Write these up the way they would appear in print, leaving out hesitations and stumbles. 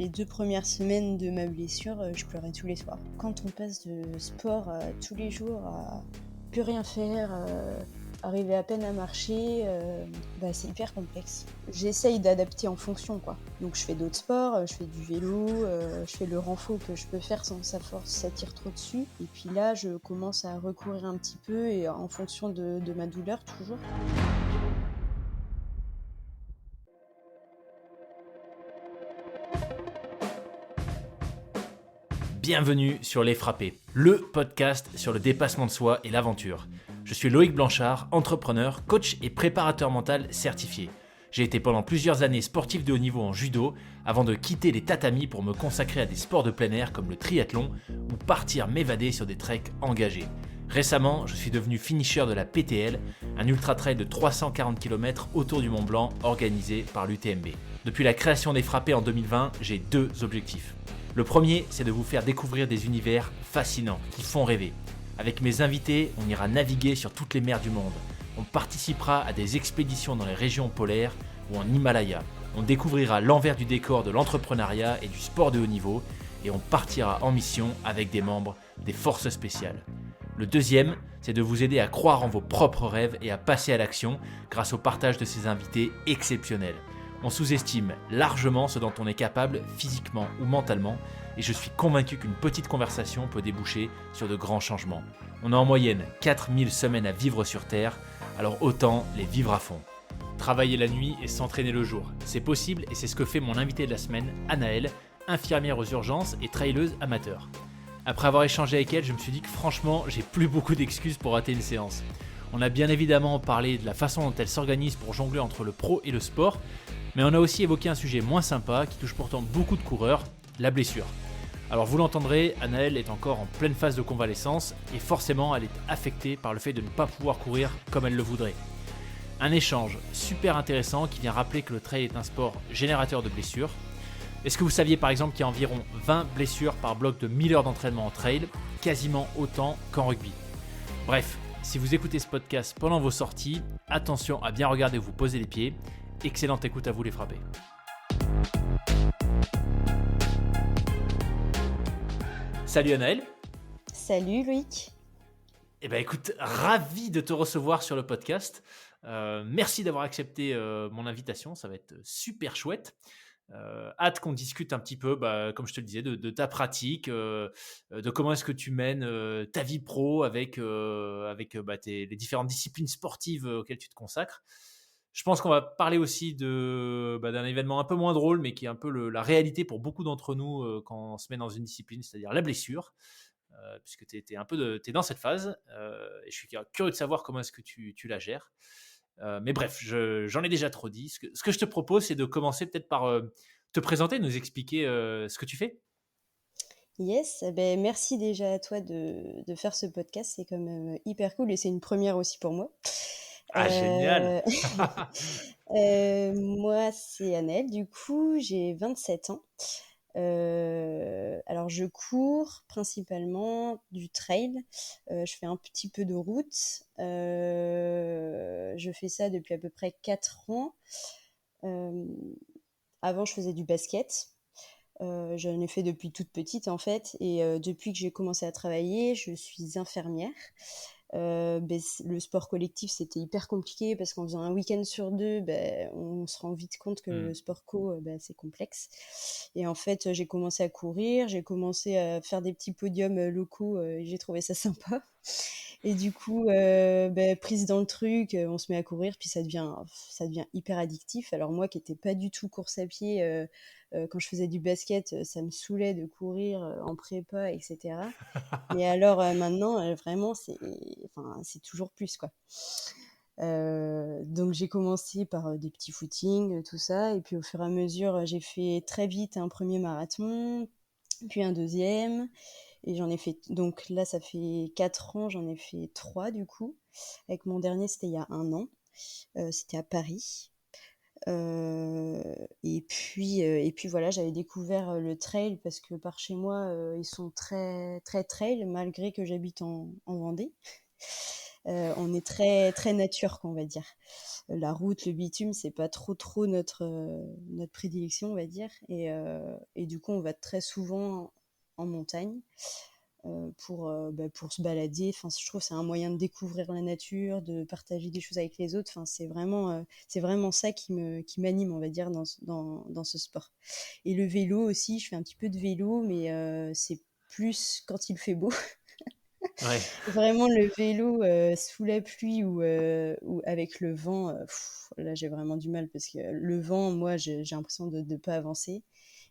les 2 premières semaines de ma blessure, je pleurais tous les soirs. Quand on passe de sport, tous les jours à plus rien faire, arriver à peine à marcher, c'est hyper complexe. J'essaye d'adapter en fonction, quoi. Donc je fais d'autres sports, je fais du vélo, je fais le renfo que je peux faire sans que ça tire trop dessus. Et puis là, je commence à recourir un petit peu et en fonction de ma douleur toujours. Bienvenue sur Les Frappés, le podcast sur le dépassement de soi et l'aventure. Je suis Loïc Blanchard, entrepreneur, coach et préparateur mental certifié. J'ai été pendant plusieurs années sportif de haut niveau en judo avant de quitter les tatamis pour me consacrer à des sports de plein air comme le triathlon ou partir m'évader sur des treks engagés. Récemment, je suis devenu finisher de la PTL, un ultra-trail de 340 km autour du Mont Blanc organisé par l'UTMB. Depuis la création des Frappés en 2020, j'ai 2 objectifs. Le premier, c'est de vous faire découvrir des univers fascinants, qui font rêver. Avec mes invités, on ira naviguer sur toutes les mers du monde. On participera à des expéditions dans les régions polaires ou en Himalaya. On découvrira l'envers du décor de l'entrepreneuriat et du sport de haut niveau. Et on partira en mission avec des membres des forces spéciales. Le deuxième, c'est de vous aider à croire en vos propres rêves et à passer à l'action grâce au partage de ces invités exceptionnels. On sous-estime largement ce dont on est capable physiquement ou mentalement et je suis convaincu qu'une petite conversation peut déboucher sur de grands changements. On a en moyenne 4000 semaines à vivre sur Terre, alors autant les vivre à fond. Travailler la nuit et s'entraîner le jour, c'est possible et c'est ce que fait mon invité de la semaine, Anaëlle, infirmière aux urgences et traileuse amateur. Après avoir échangé avec elle, je me suis dit que franchement, j'ai plus beaucoup d'excuses pour rater une séance. On a bien évidemment parlé de la façon dont elle s'organise pour jongler entre le pro et le sport, mais on a aussi évoqué un sujet moins sympa qui touche pourtant beaucoup de coureurs, la blessure. Alors vous l'entendrez, Anaëlle est encore en pleine phase de convalescence et forcément elle est affectée par le fait de ne pas pouvoir courir comme elle le voudrait. Un échange super intéressant qui vient rappeler que le trail est un sport générateur de blessures. Est-ce que vous saviez par exemple qu'il y a environ 20 blessures par bloc de 1000 heures d'entraînement en trail, quasiment autant qu'en rugby. Bref, si vous écoutez ce podcast pendant vos sorties, attention à bien regarder où vous posez les pieds. Excellente écoute à vous les frappés. Salut Anaëlle. Salut Loïc. Eh ben écoute, ravi de te recevoir sur le podcast. Merci d'avoir accepté mon invitation, ça va être super chouette. Hâte qu'on discute un petit peu, comme je te le disais, de ta pratique, de comment est-ce que tu mènes ta vie pro avec les différentes disciplines sportives auxquelles tu te consacres. Je pense qu'on va parler aussi d'un événement un peu moins drôle, mais qui est un peu la réalité pour beaucoup d'entre nous quand on se met dans une discipline, c'est-à-dire la blessure, puisque tu es dans cette phase, et je suis curieux de savoir comment est-ce que tu la gères. Mais bref, j'en ai déjà trop dit. Ce que je te propose, c'est de commencer peut-être par te présenter, nous expliquer ce que tu fais. Yes, merci déjà à toi de faire ce podcast, c'est quand même hyper cool et c'est une première aussi pour moi. Ah, génial. Moi, c'est Anaëlle, du coup, j'ai 27 ans. Alors, je cours principalement du trail. Je fais un petit peu de route. Je fais ça depuis à peu près 4 ans. Euh, Avant, je faisais du basket. J'en ai fait depuis toute petite en fait et depuis que j'ai commencé à travailler, je suis infirmière. Le sport collectif, c'était hyper compliqué parce qu'en faisant un week-end sur 2, on se rend vite compte que le sport co, c'est complexe. Et en fait, j'ai commencé à courir, j'ai commencé à faire des petits podiums locaux et j'ai trouvé ça sympa. Et du coup, prise dans le truc, on se met à courir, puis ça devient hyper addictif. Alors moi qui n'étais pas du tout course à pied, quand je faisais du basket, ça me saoulait de courir en prépa, etc. Mais alors maintenant, vraiment, c'est toujours plus, quoi. Donc j'ai commencé par des petits footings, tout ça. Et puis au fur et à mesure, j'ai fait très vite un premier marathon, puis un deuxième. Et j'en ai fait, donc là, ça fait 4 ans, j'en ai fait 3 du coup. Avec mon dernier, c'était il y a 1 an. C'était à Paris. Et puis voilà, j'avais découvert le trail parce que par chez moi, ils sont très, très trail, malgré que j'habite en Vendée. On est très, très nature, quoi, on va dire. La route, le bitume, c'est pas trop, trop notre prédilection, on va dire. Et du coup, on va très souvent en montagne pour se balader. Enfin, je trouve que c'est un moyen de découvrir la nature, de partager des choses avec les autres. Enfin, c'est vraiment ça qui m'anime, on va dire, dans ce sport. Et le vélo aussi, je fais un petit peu de vélo, mais c'est plus quand il fait beau. Ouais. Vraiment le vélo sous la pluie ou avec le vent, là j'ai vraiment du mal parce que le vent, moi j'ai l'impression de ne pas avancer.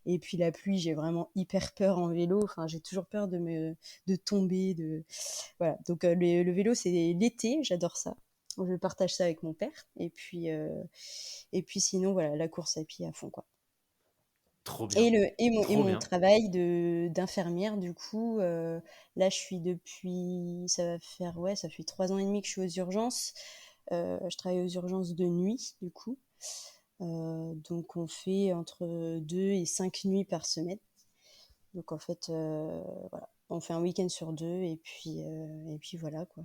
Et puis la pluie, j'ai vraiment hyper peur en vélo. Enfin, j'ai toujours peur de tomber. Voilà. Donc le vélo, c'est l'été, j'adore ça. Je partage ça avec mon père. Et puis sinon, voilà, la course à pied à fond, quoi. Trop bien. Et Trop mon bien. travail d'infirmière, du coup, là, je suis depuis, ça fait 3 ans et demi que je suis aux urgences. Je travaille aux urgences de nuit, du coup. Donc, on fait entre 2 et 5 nuits par semaine. Donc, en fait, voilà, on fait un week-end sur deux, et puis voilà, quoi.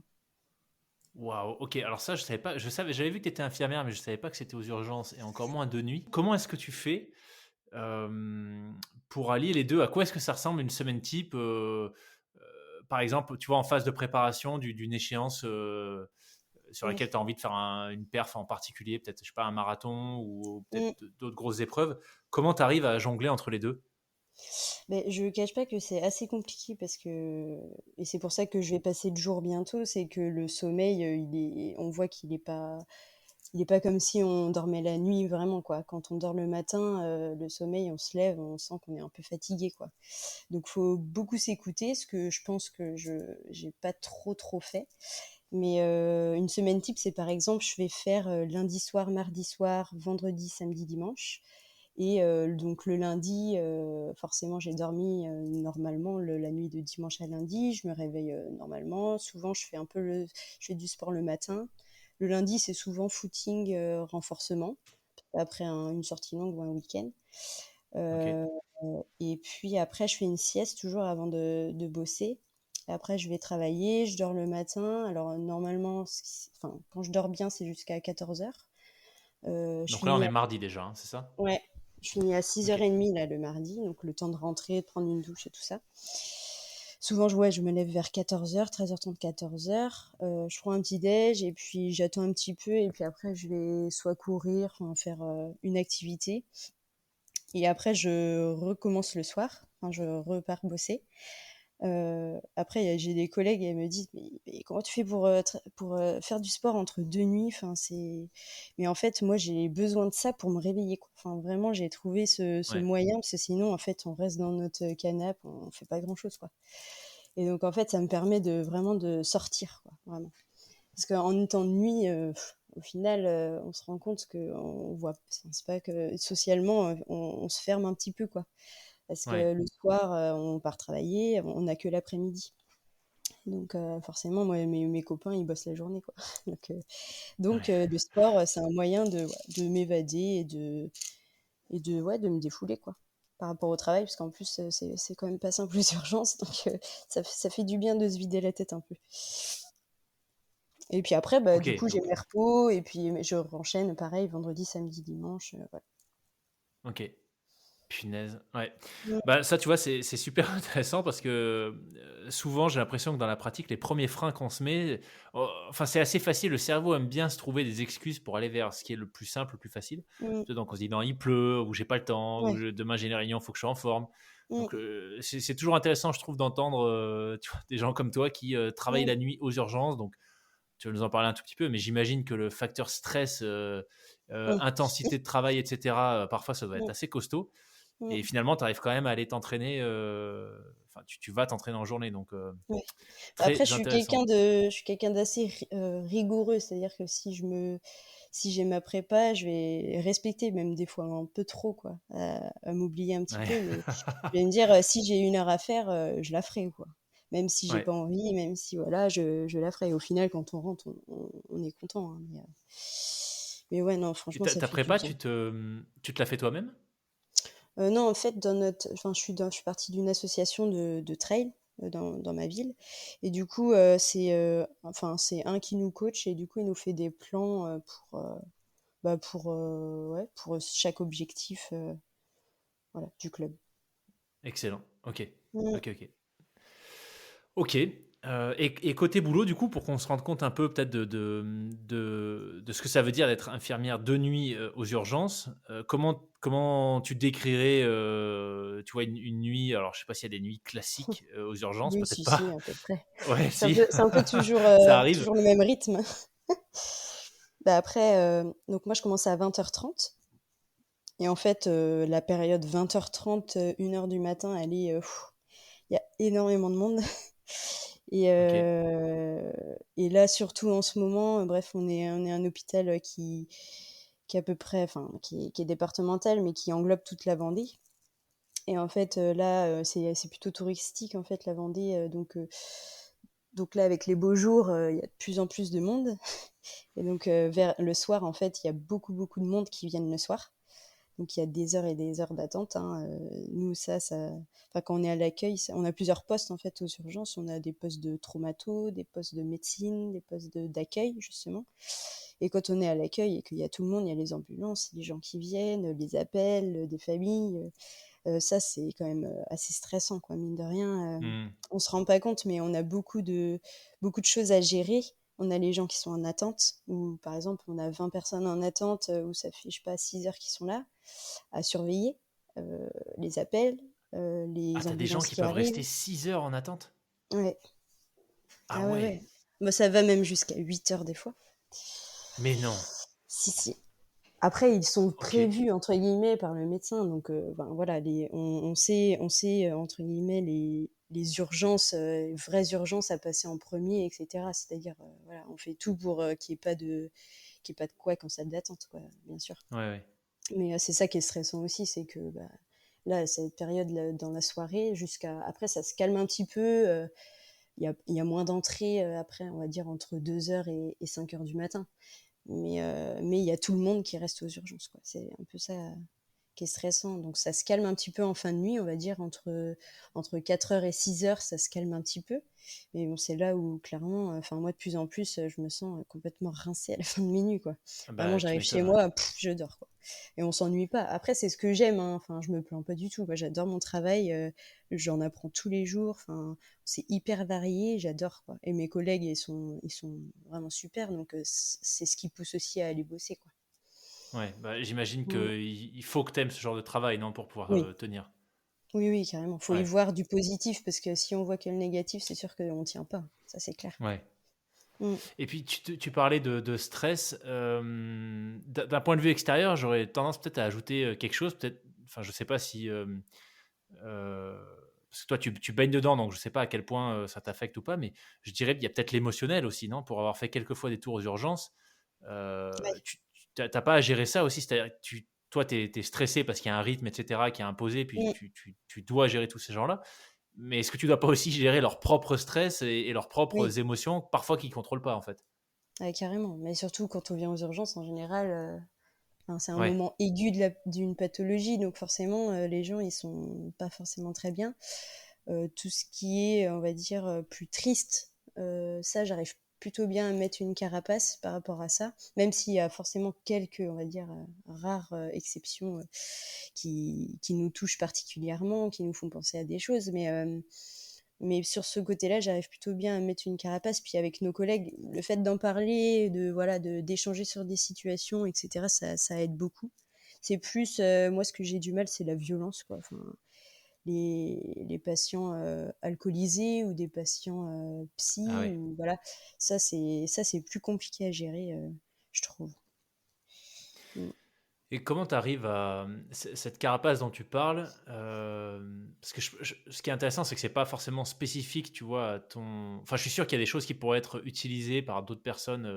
Waouh, ok, alors ça, je savais pas, j'avais vu que tu étais infirmière, mais je savais pas que c'était aux urgences et encore moins de nuit. Comment est-ce que tu fais euh, pour allier les deux? À quoi est-ce que ça ressemble une semaine type par exemple, tu vois, en phase de préparation d'une échéance sur Mm. laquelle tu as envie de faire une perf en particulier, peut-être, je sais pas, un marathon ou peut-être Mm. d'autres grosses épreuves. Comment tu arrives à jongler entre les deux? Mais je ne cache pas que c'est assez compliqué et c'est pour ça que je vais passer le jour bientôt, c'est que le sommeil, on voit qu'il est pas comme si on dormait la nuit vraiment, quoi. Quand on dort le matin, le sommeil, on se lève, on sent qu'on est un peu fatigué, quoi. Donc faut beaucoup s'écouter, ce que je pense que je j'ai pas trop trop fait. Mais une semaine type, c'est par exemple, je vais faire lundi soir, mardi soir, vendredi, samedi, dimanche. Et donc le lundi, forcément, j'ai dormi normalement la nuit de dimanche à lundi. Je me réveille normalement. Souvent, je fais du sport le matin. Le lundi, c'est souvent footing, renforcement, après une sortie longue ou un week-end. Ok. Euh, et puis après, je fais une sieste toujours avant de bosser. Après, je vais travailler, je dors le matin. Alors normalement, enfin, quand je dors bien, c'est jusqu'à 14 heures. Je Donc là, on finis est mardi déjà, hein, c'est ça? Ouais, je finis à Ok. 6h30 là le mardi, donc le temps de rentrer, de prendre une douche et tout ça. Souvent, je me lève vers 14h, 13h30, 14h. Je prends un petit déj et puis j'attends un petit peu et puis après je vais soit courir, enfin, faire une activité. Et après je recommence le soir, enfin, je repars bosser. Après, j'ai des collègues et elles me disent mais comment tu fais pour faire du sport entre deux nuits? Enfin, mais en fait, moi, j'ai besoin de ça pour me réveiller, quoi. Enfin, vraiment, j'ai trouvé ce Ouais. moyen parce que sinon, en fait, on reste dans notre canapé, on fait pas grand-chose, quoi. Et donc, en fait, ça me permet vraiment de sortir, quoi, vraiment. Parce qu'en étant de nuit, au final, on se rend compte que on voit, enfin, c'est pas que socialement, on se ferme un petit peu, quoi. Parce Ouais. que le soir, on part travailler, on n'a que l'après-midi. Donc forcément, moi, mes copains, ils bossent la journée, quoi. Donc Ouais. le sport, c'est un moyen de m'évader et de me défouler, quoi. Par rapport au travail, parce qu'en plus, c'est quand même pas simple les urgences, donc ça fait du bien de se vider la tête un peu. Et puis après, bah, Ok, du coup, j'ai donc, mes repos, et puis je renchaîne, pareil, vendredi, samedi, dimanche, voilà. ok. Punaise, ouais. Mm. Bah, ça, tu vois, c'est super intéressant parce que souvent, j'ai l'impression que dans la pratique, les premiers freins qu'on se met, enfin, c'est assez facile. Le cerveau aime bien se trouver des excuses pour aller vers ce qui est le plus simple, le plus facile. Mm. Tu vois, donc, on se dit, non, il pleut, ou j'ai pas le temps, ou Ouais. demain j'ai une réunion, il faut que je sois en forme. Mm. Donc, c'est toujours intéressant, je trouve, d'entendre tu vois, des gens comme toi qui travaillent Mm. la nuit aux urgences. Donc, tu vas nous en parler un tout petit peu, mais j'imagine que le facteur stress, Mm. intensité de travail, etc., parfois, ça doit être Mm. assez costaud. Mm. Et finalement, tu arrives quand même à aller t'entraîner. Enfin, tu vas t'entraîner en journée, donc Ouais. Après, très intéressant. je suis quelqu'un d'assez rigoureux, c'est-à-dire que si j'ai ma prépa, je vais respecter, même des fois un peu trop, quoi, à m'oublier un petit Ouais. peu, mais je vais me dire, si j'ai une heure à faire, je la ferai, quoi. Même si j'ai Ouais. pas envie, même si voilà, je la ferai. Au final, quand on rentre, on est content, hein, mais ouais, non, Et franchement, ça ta fait du prépa, bien. tu te la fais toi-même? Non, en fait, enfin, je suis partie d'une association de trail. dans ma ville. Et du coup, c'est un qui nous coach et du coup, il nous fait des plans ouais, pour chaque objectif voilà, du club. Excellent. Ok. Mm. Ok, ok. Ok. Et côté boulot, du coup, pour qu'on se rende compte un peu peut-être de ce que ça veut dire d'être infirmière de nuit aux urgences, comment tu décrirais, tu vois, une nuit, alors je sais pas s'il y a des nuits classiques aux urgences, Oui, peut-être si, pas. si, à peu près. Ouais, C'est un si, peu, c'est un peu toujours, ça arrive. toujours le même rythme. Bah après, donc moi je commence à 20h30. Et en fait, la période 20h30, 1h du matin, il y a énormément de monde. Et, Ok. euh, et là, surtout en ce moment, bref, on est un hôpital qui est à peu près, enfin, qui est départemental, mais qui englobe toute la Vendée. Et en fait, là, c'est plutôt touristique, en fait, la Vendée. Donc là, avec les beaux jours, il y a de plus en plus de monde. Et donc, vers le soir, en fait, il y a beaucoup, beaucoup de monde qui viennent le soir. Donc il y a des heures et des heures d'attente, hein. Nous, enfin, quand on est à l'accueil, on a plusieurs postes en fait aux urgences. On a des postes de traumato, des postes de médecine, des postes d'accueil justement. Et quand on est à l'accueil et qu'il y a tout le monde, il y a les ambulances, les gens qui viennent, les appels, des familles. Ça, c'est quand même assez stressant, quoi, mine de rien. Hmm. On se rend pas compte, mais on a beaucoup de choses à gérer. On a les gens qui sont en attente, ou par exemple, on a 20 personnes en attente, où ça fait, je sais pas, 6 heures qui sont là, à surveiller les appels, Ah, les t'as des gens ambulances qui qui peuvent arrivent. rester 6 heures en attente? Ouais. Ah Ah ouais, ouais. ouais. Bah, ça va même jusqu'à 8 heures des fois. Mais non. Si, si. Après, ils sont Ok. prévus entre guillemets par le médecin, donc ben, voilà, on sait entre guillemets les urgences, vraies urgences à passer en premier, etc. C'est-à-dire, voilà, on fait tout pour qu'il y ait pas de couac en salle d'attente, quoi, bien sûr. Ouais, ouais. Mais c'est ça qui est stressant aussi, c'est que bah, là, cette période là, dans la soirée, jusqu'à après, ça se calme un petit peu. Il y a moins d'entrées après, on va dire entre 2 heures et 5 heures du matin. Mais il y a tout le monde qui reste aux urgences, quoi. C'est un peu ça qui est stressant. Donc ça se calme un petit peu en fin de nuit, on va dire entre 4 heures et 6 heures, ça se calme un petit peu. Mais bon, c'est là où clairement, enfin moi de plus en plus, je me sens complètement rincée à la fin de minuit, quoi. Ah Vraiment, bah, tu j'arrive chez m'étonnes, ouais. moi, je dors, quoi. Et on s'ennuie pas. Après, c'est ce que j'aime, hein. Enfin, je me plains pas du tout. Moi, j'adore mon travail, j'en apprends tous les jours. Enfin, c'est hyper varié, j'adore, quoi. Et mes collègues, ils sont vraiment super, donc c'est ce qui pousse aussi à aller bosser, quoi. Ouais, bah, j'imagine Mm. qu'il faut que tu aimes ce genre de travail, non, pour pouvoir Oui, tenir. oui, oui, carrément. Faut y Ouais, voir du positif parce que si on voit que le négatif, c'est sûr qu'on tient pas. Ça, c'est clair. ouais. Mm. Et puis tu parlais de stress. D'un point de vue extérieur, j'aurais tendance peut-être à ajouter quelque chose. Peut-être, enfin, je sais pas si euh, parce que toi tu baignes dedans, donc je sais pas à quel point ça t'affecte ou pas, mais je dirais qu'il y a peut-être l'émotionnel aussi, non? Pour avoir fait quelques fois des tours aux urgences, Ouais. t'as pas à gérer ça aussi. C'est-à-dire que toi, t'es stressé parce qu'il y a un rythme, etc., qui est imposé, puis Mm. tu dois gérer tous ces gens-là. Mais est-ce que tu dois pas aussi gérer leur propre stress et leurs Oui, propres émotions, parfois qu'ils contrôlent pas en fait? ouais, carrément. Mais surtout quand on vient aux urgences, en général, enfin, c'est un Ouais. moment aigu d'une pathologie, donc forcément, les gens, ils sont pas forcément très bien. Tout ce qui est, on va dire, plus triste, ça, j'arrive plutôt bien à mettre une carapace par rapport à ça, même s'il y a forcément quelques, on va dire, rares exceptions qui nous touchent particulièrement, qui nous font penser à des choses. Mais sur ce côté-là, j'arrive plutôt bien à mettre une carapace. Puis avec nos collègues, le fait d'en parler, voilà, d'échanger sur des situations, etc., ça aide beaucoup. C'est plus, moi, ce que j'ai du mal, c'est la violence, quoi. Enfin, les patients alcoolisés ou des patients Ah psy, ouais. ou voilà, ça c'est plus compliqué à gérer, je trouve. Mm. Et comment tu arrives à cette carapace dont tu parles, parce que ce qui est intéressant, c'est que c'est pas forcément spécifique, tu vois, à ton. Enfin, je suis sûr qu'il y a des choses qui pourraient être utilisées par d'autres personnes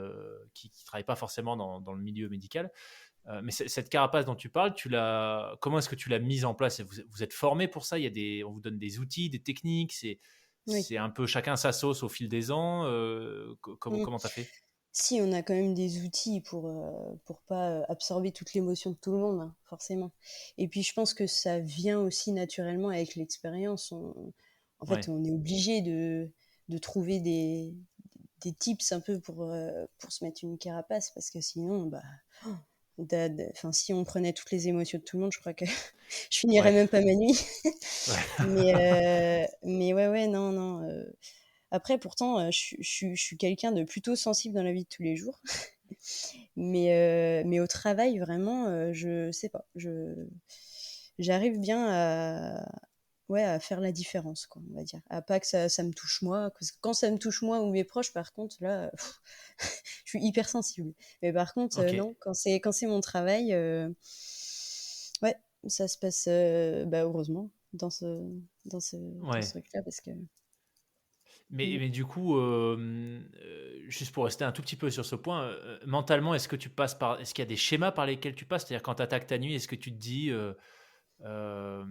qui travaillent pas forcément dans le milieu médical. Mais cette carapace dont tu parles, comment est-ce que tu l'as mise en place? Vous êtes formé pour ça? On vous donne des outils, des techniques. Oui. C'est un peu chacun sa sauce au fil des ans. Mm. Comment t'as fait? Si, on a quand même des outils pour pas absorber toute l'émotion de tout le monde, hein, forcément. Et puis je pense que ça vient aussi naturellement avec l'expérience. En fait, Ouais. on est obligé de trouver des tips un peu pour se mettre une carapace, parce que sinon, bah, enfin, si on prenait toutes les émotions de tout le monde, je crois que je finirais Ouais. même pas ma nuit. Ouais. Mais ouais, ouais, non, non. Après, pourtant, je suis quelqu'un de plutôt sensible dans la vie de tous les jours. Mais au travail, vraiment, je sais pas. J'arrive bien ouais, à faire la différence, quoi, on va dire. À pas que ça me touche moi. Parce que quand ça me touche moi ou mes proches, par contre, là, je suis hyper sensible. Mais par contre, Ok. non, quand c'est mon travail, ouais, ça se passe, bah, heureusement, dans ce Ouais. truc-là, parce que. Mais, Mm, mais du coup, juste pour rester un tout petit peu sur ce point, mentalement, est-ce qu'il y a des schémas par lesquels tu passes? C'est-à-dire quand tu attaques ta nuit, est-ce que tu te dis, euh,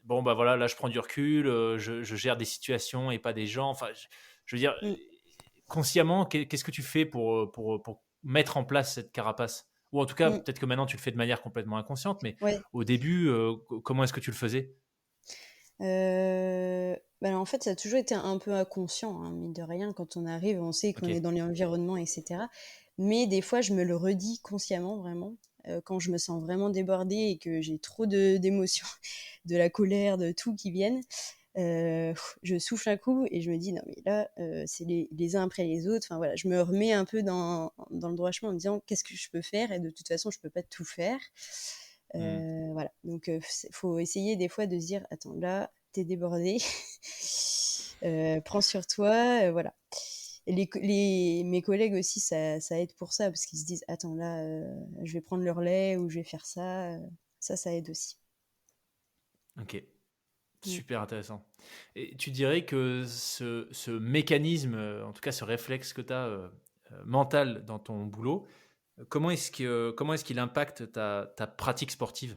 bon, bah voilà, là je prends du recul, je gère des situations et pas des gens. Enfin, je veux dire, mm, consciemment, qu'est-ce que tu fais pour mettre en place cette carapace? Ou en tout cas, mm. peut-être que maintenant tu le fais de manière complètement inconsciente, mais Ouais. au début, comment est-ce que tu le faisais? Bah, en fait, ça a toujours été un peu inconscient, hein, mine de rien. Quand on arrive, on sait Ok. qu'on est dans l'environnement, etc. Mais des fois, je me le redis consciemment, vraiment. Quand je me sens vraiment débordée et que j'ai trop d'émotions, de la colère, de tout qui viennent, je souffle un coup et je me dis, non, mais là, c'est les uns après les autres. Enfin, voilà, je me remets un peu dans le droit chemin en me disant, qu'est-ce que je peux faire? Et de toute façon, je peux pas tout faire. Hmm. Voilà, donc faut essayer des fois de se dire, attends, là, t'es débordé, prends sur toi, voilà. Et mes collègues aussi, ça aide pour ça, parce qu'ils se disent, attends, là, je vais prendre le relais ou je vais faire ça. Ça aide aussi. Ok. Mm. Super intéressant. Et tu dirais que ce mécanisme, en tout cas ce réflexe que tu as mental dans ton boulot, comment est-ce qu'il impacte ta pratique sportive?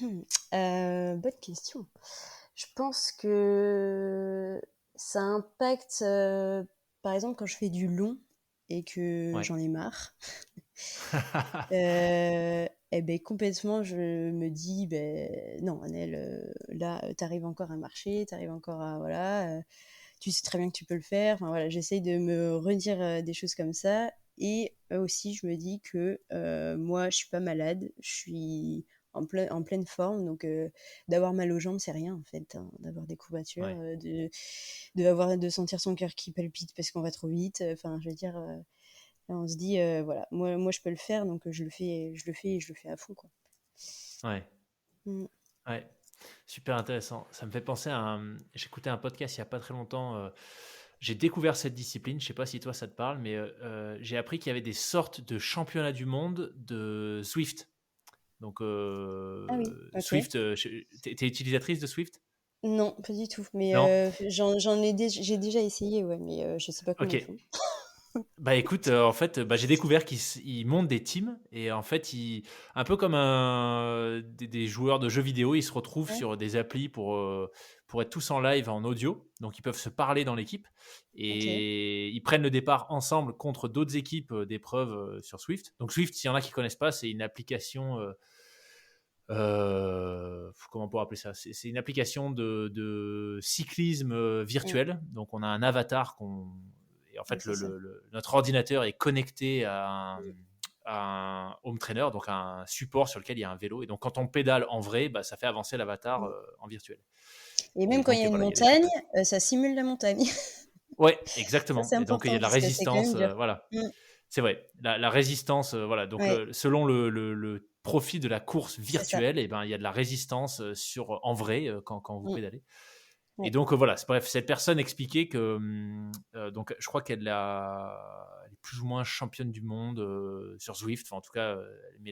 Hmm. Bonne question. Je pense que ça impacte, par exemple, quand je fais du long et que Ouais. j'en ai marre. Et ben complètement, je me dis, ben non, Annelle, là, t'arrives encore à marcher, t'arrives encore à, voilà, tu sais très bien que tu peux le faire. Enfin voilà, j'essaye de me redire des choses comme ça. Et aussi, je me dis que moi, je suis pas malade, je suis en pleine forme, donc d'avoir mal aux jambes, c'est rien en fait, hein, d'avoir des courbatures, Ouais. de sentir son cœur qui palpite parce qu'on va trop vite. Enfin, je veux dire. Là, on se dit, voilà, moi je peux le faire, donc je le fais et je le fais à fond, quoi. Ouais. Mm. Ouais. Super intéressant. Ça me fait penser à j'écoutais un podcast il y a pas très longtemps. J'ai découvert cette discipline. Je sais pas si toi ça te parle, mais j'ai appris qu'il y avait des sortes de championnats du monde de Swift. Donc Ah oui, ok. Swift, t'es utilisatrice de Swift? Non, pas du tout. Mais Non? j'ai déjà essayé, ouais, mais je sais pas comment Ok. ils font. Bah écoute, en fait, bah, j'ai découvert qu'ils montent des teams et en fait, un peu comme des joueurs de jeux vidéo, ils se retrouvent Ouais, sur des applis pour être tous en live en audio. Donc ils peuvent se parler dans l'équipe ok. et ils prennent le départ ensemble contre d'autres équipes d'épreuves sur Swift. Donc Swift, s'il y en a qui connaissent pas, c'est une application. Comment on pourrait appeler ça? C'est une application de cyclisme Mm. virtuel. Donc on a un avatar et en Ouais, fait c'est ça. notre ordinateur est connecté Mm. à un home trainer, donc un support sur lequel il y a un vélo. Et donc quand on pédale en vrai, bah, ça fait avancer l'avatar Mm. en virtuel. Et Et même quand il y donc a une voilà, il y a des montagne, championnats. ça simule la montagne. Ouais, Ça, exactement. c'est Et donc il y a important de la parce que c'est quand résistance, même dur. voilà. Mm. C'est vrai, la résistance, voilà. Donc, Ouais, selon le profit de la course c'est ça. virtuelle, et ben, il y a de la résistance en vrai quand vous Mm. pédalez. Et Ouais. donc, voilà, bref, cette personne expliquait que, donc, je crois elle est plus ou moins championne du monde sur Zwift, enfin, en tout cas, mais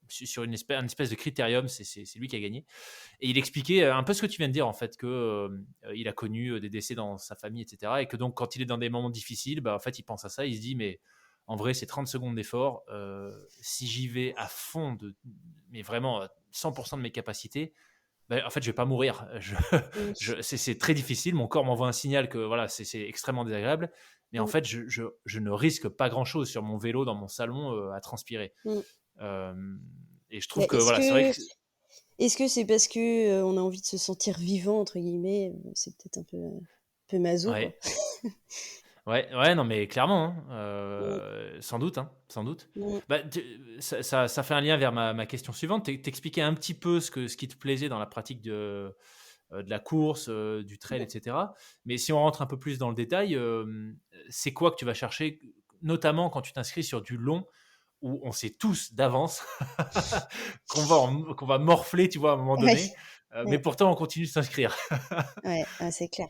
sur une espèce de critérium, c'est lui qui a gagné. Et il expliquait un peu ce que tu viens de dire, en fait, que il a connu des décès dans sa famille, etc. Et que donc, quand il est dans des moments difficiles, bah, en fait, il pense à ça, il se dit, mais en vrai, c'est 30 secondes d'effort. Si j'y vais à fond, mais vraiment 100% de mes capacités, bah, en fait, je vais pas mourir. Oui. C'est très difficile. Mon corps m'envoie un signal que voilà, c'est extrêmement désagréable. Mais en Mm. fait, je ne risque pas grand-chose sur mon vélo dans mon salon à transpirer. Mm. Euh, et je trouve Mais que voilà, c'est vrai que Est-ce que c'est parce que on a envie de se sentir vivant entre guillemets? C'est peut-être un peu maso, quoi. Ouais. Ouais, non, mais clairement, hein, Mmh, sans doute, hein, sans doute. mmh, Bah, ça fait un lien vers ma question suivante. T'expliquais un petit peu ce qui te plaisait dans la pratique de la course, du trail, mmh. etc. Mais si on rentre un peu plus dans le détail, c'est quoi que tu vas chercher, notamment quand tu t'inscris sur du long, où on sait tous d'avance qu'on va morfler, tu vois, à un moment Ouais, donné, mais ouais, pourtant on continue de s'inscrire. ouais, ah, c'est clair.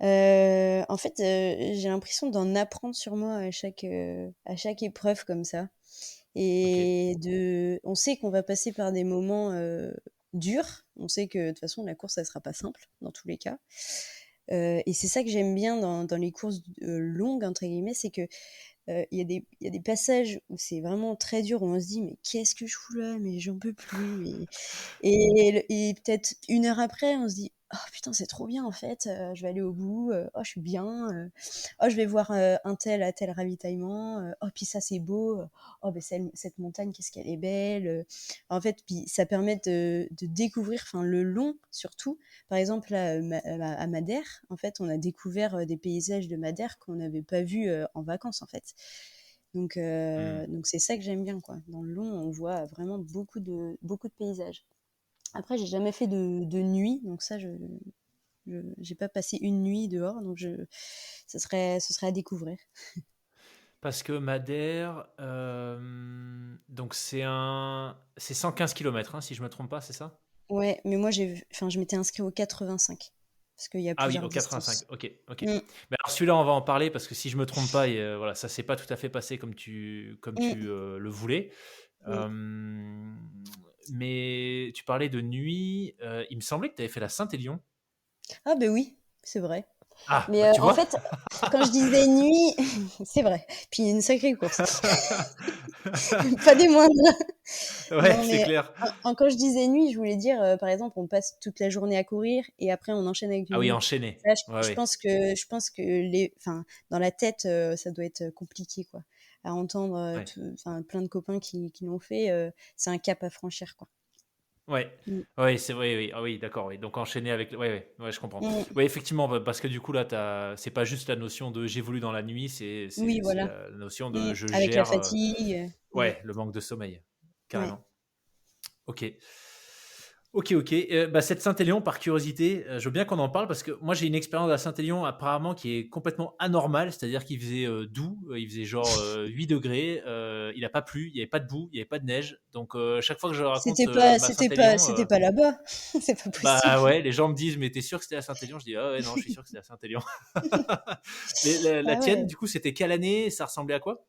En fait, j'ai l'impression d'en apprendre sur moi à chaque épreuve comme ça Ok. et on sait qu'on va passer par des moments, durs. On sait que de toute façon la course, elle sera pas simple dans tous les cas, et c'est ça que j'aime bien dans les courses, «longues» entre guillemets, c'est que, il y a des passages où c'est vraiment très dur, où on se dit: «Mais qu'est-ce que je fous là? Mais j'en peux plus, mais» et peut-être une heure après, on se dit: «Oh putain, c'est trop bien en fait, je vais aller au bout, oh je suis bien, oh je vais voir, un tel à tel ravitaillement, oh puis ça c'est beau, oh beh cette montagne qu'est-ce qu'elle est belle», en fait, puis ça permet de découvrir, enfin le long surtout. Par exemple là, à Madère, en fait, on a découvert, des paysages de Madère qu'on n'avait pas vus, en vacances en fait. Donc Hmm. c'est ça que j'aime bien quoi. Dans le long, on voit vraiment beaucoup de paysages. Après, j'ai jamais fait de nuit, donc ça, j'ai pas passé une nuit dehors, donc ce serait à découvrir. Parce que Madère, donc c'est 115 kilomètres, hein, si je me trompe pas, c'est ça? Ouais, mais moi, enfin, je m'étais inscrit au 85, parce qu'il y a Ah oui, plusieurs au 85. distances. Ok, ok. Mm, Mais alors celui-là, on va en parler parce que si je me trompe pas, voilà, ça s'est pas tout à fait passé comme tu mm, le voulais. mm. Euh, mais tu parlais de nuit. Il me semblait que tu avais fait la Saint-Élion. Ah ben oui, c'est vrai. Ah, Mais bah tu en vois. fait, quand je disais nuit, c'est vrai. Puis une sacrée course, pas des moindres. Ouais, Non, c'est mais clair. quand je disais nuit, je voulais dire, par exemple, on passe toute la journée à courir et après on enchaîne avec Ah une oui, nuit. enchaîné. Là, Ouais, je ouais. pense que enfin, dans la tête, ça doit être compliqué, quoi. À entendre, Ouais. enfin, plein de copains qui l'ont fait, c'est un cap à franchir, quoi. Ouais, Mm. ouais, c'est vrai, oui, ah oui, d'accord, oui. Donc enchaîner avec, ouais, ouais, ouais, je comprends. Mm. Ouais, effectivement, parce que du coup là, c'est pas juste la notion de j'évolue dans la nuit, Oui, c'est voilà. la notion de je Avec la gère, fatigue. ouais, le manque de sommeil, Ouais. carrément. Ok. Ok, ok. Bah, cette Saint-Élion, par curiosité, je veux bien qu'on en parle parce que moi j'ai une expérience à Saint-Élion apparemment qui est complètement anormale, c'est-à-dire qu'il faisait doux, il faisait genre 8 degrés, il n'a pas plu, il n'y avait pas de boue, il n'y avait pas de neige. Donc chaque fois que je raconte ma Saint-Élion, C'était pas là-bas. C'est pas possible. bah ouais, les gens me disent mais t'es sûr que c'était à Saint-Élion? Je dis ah ouais, non, je suis sûr que c'était à Saint-Élion. Mais la Ah tienne, ouais. du coup, c'était quelle année? Ça ressemblait à quoi?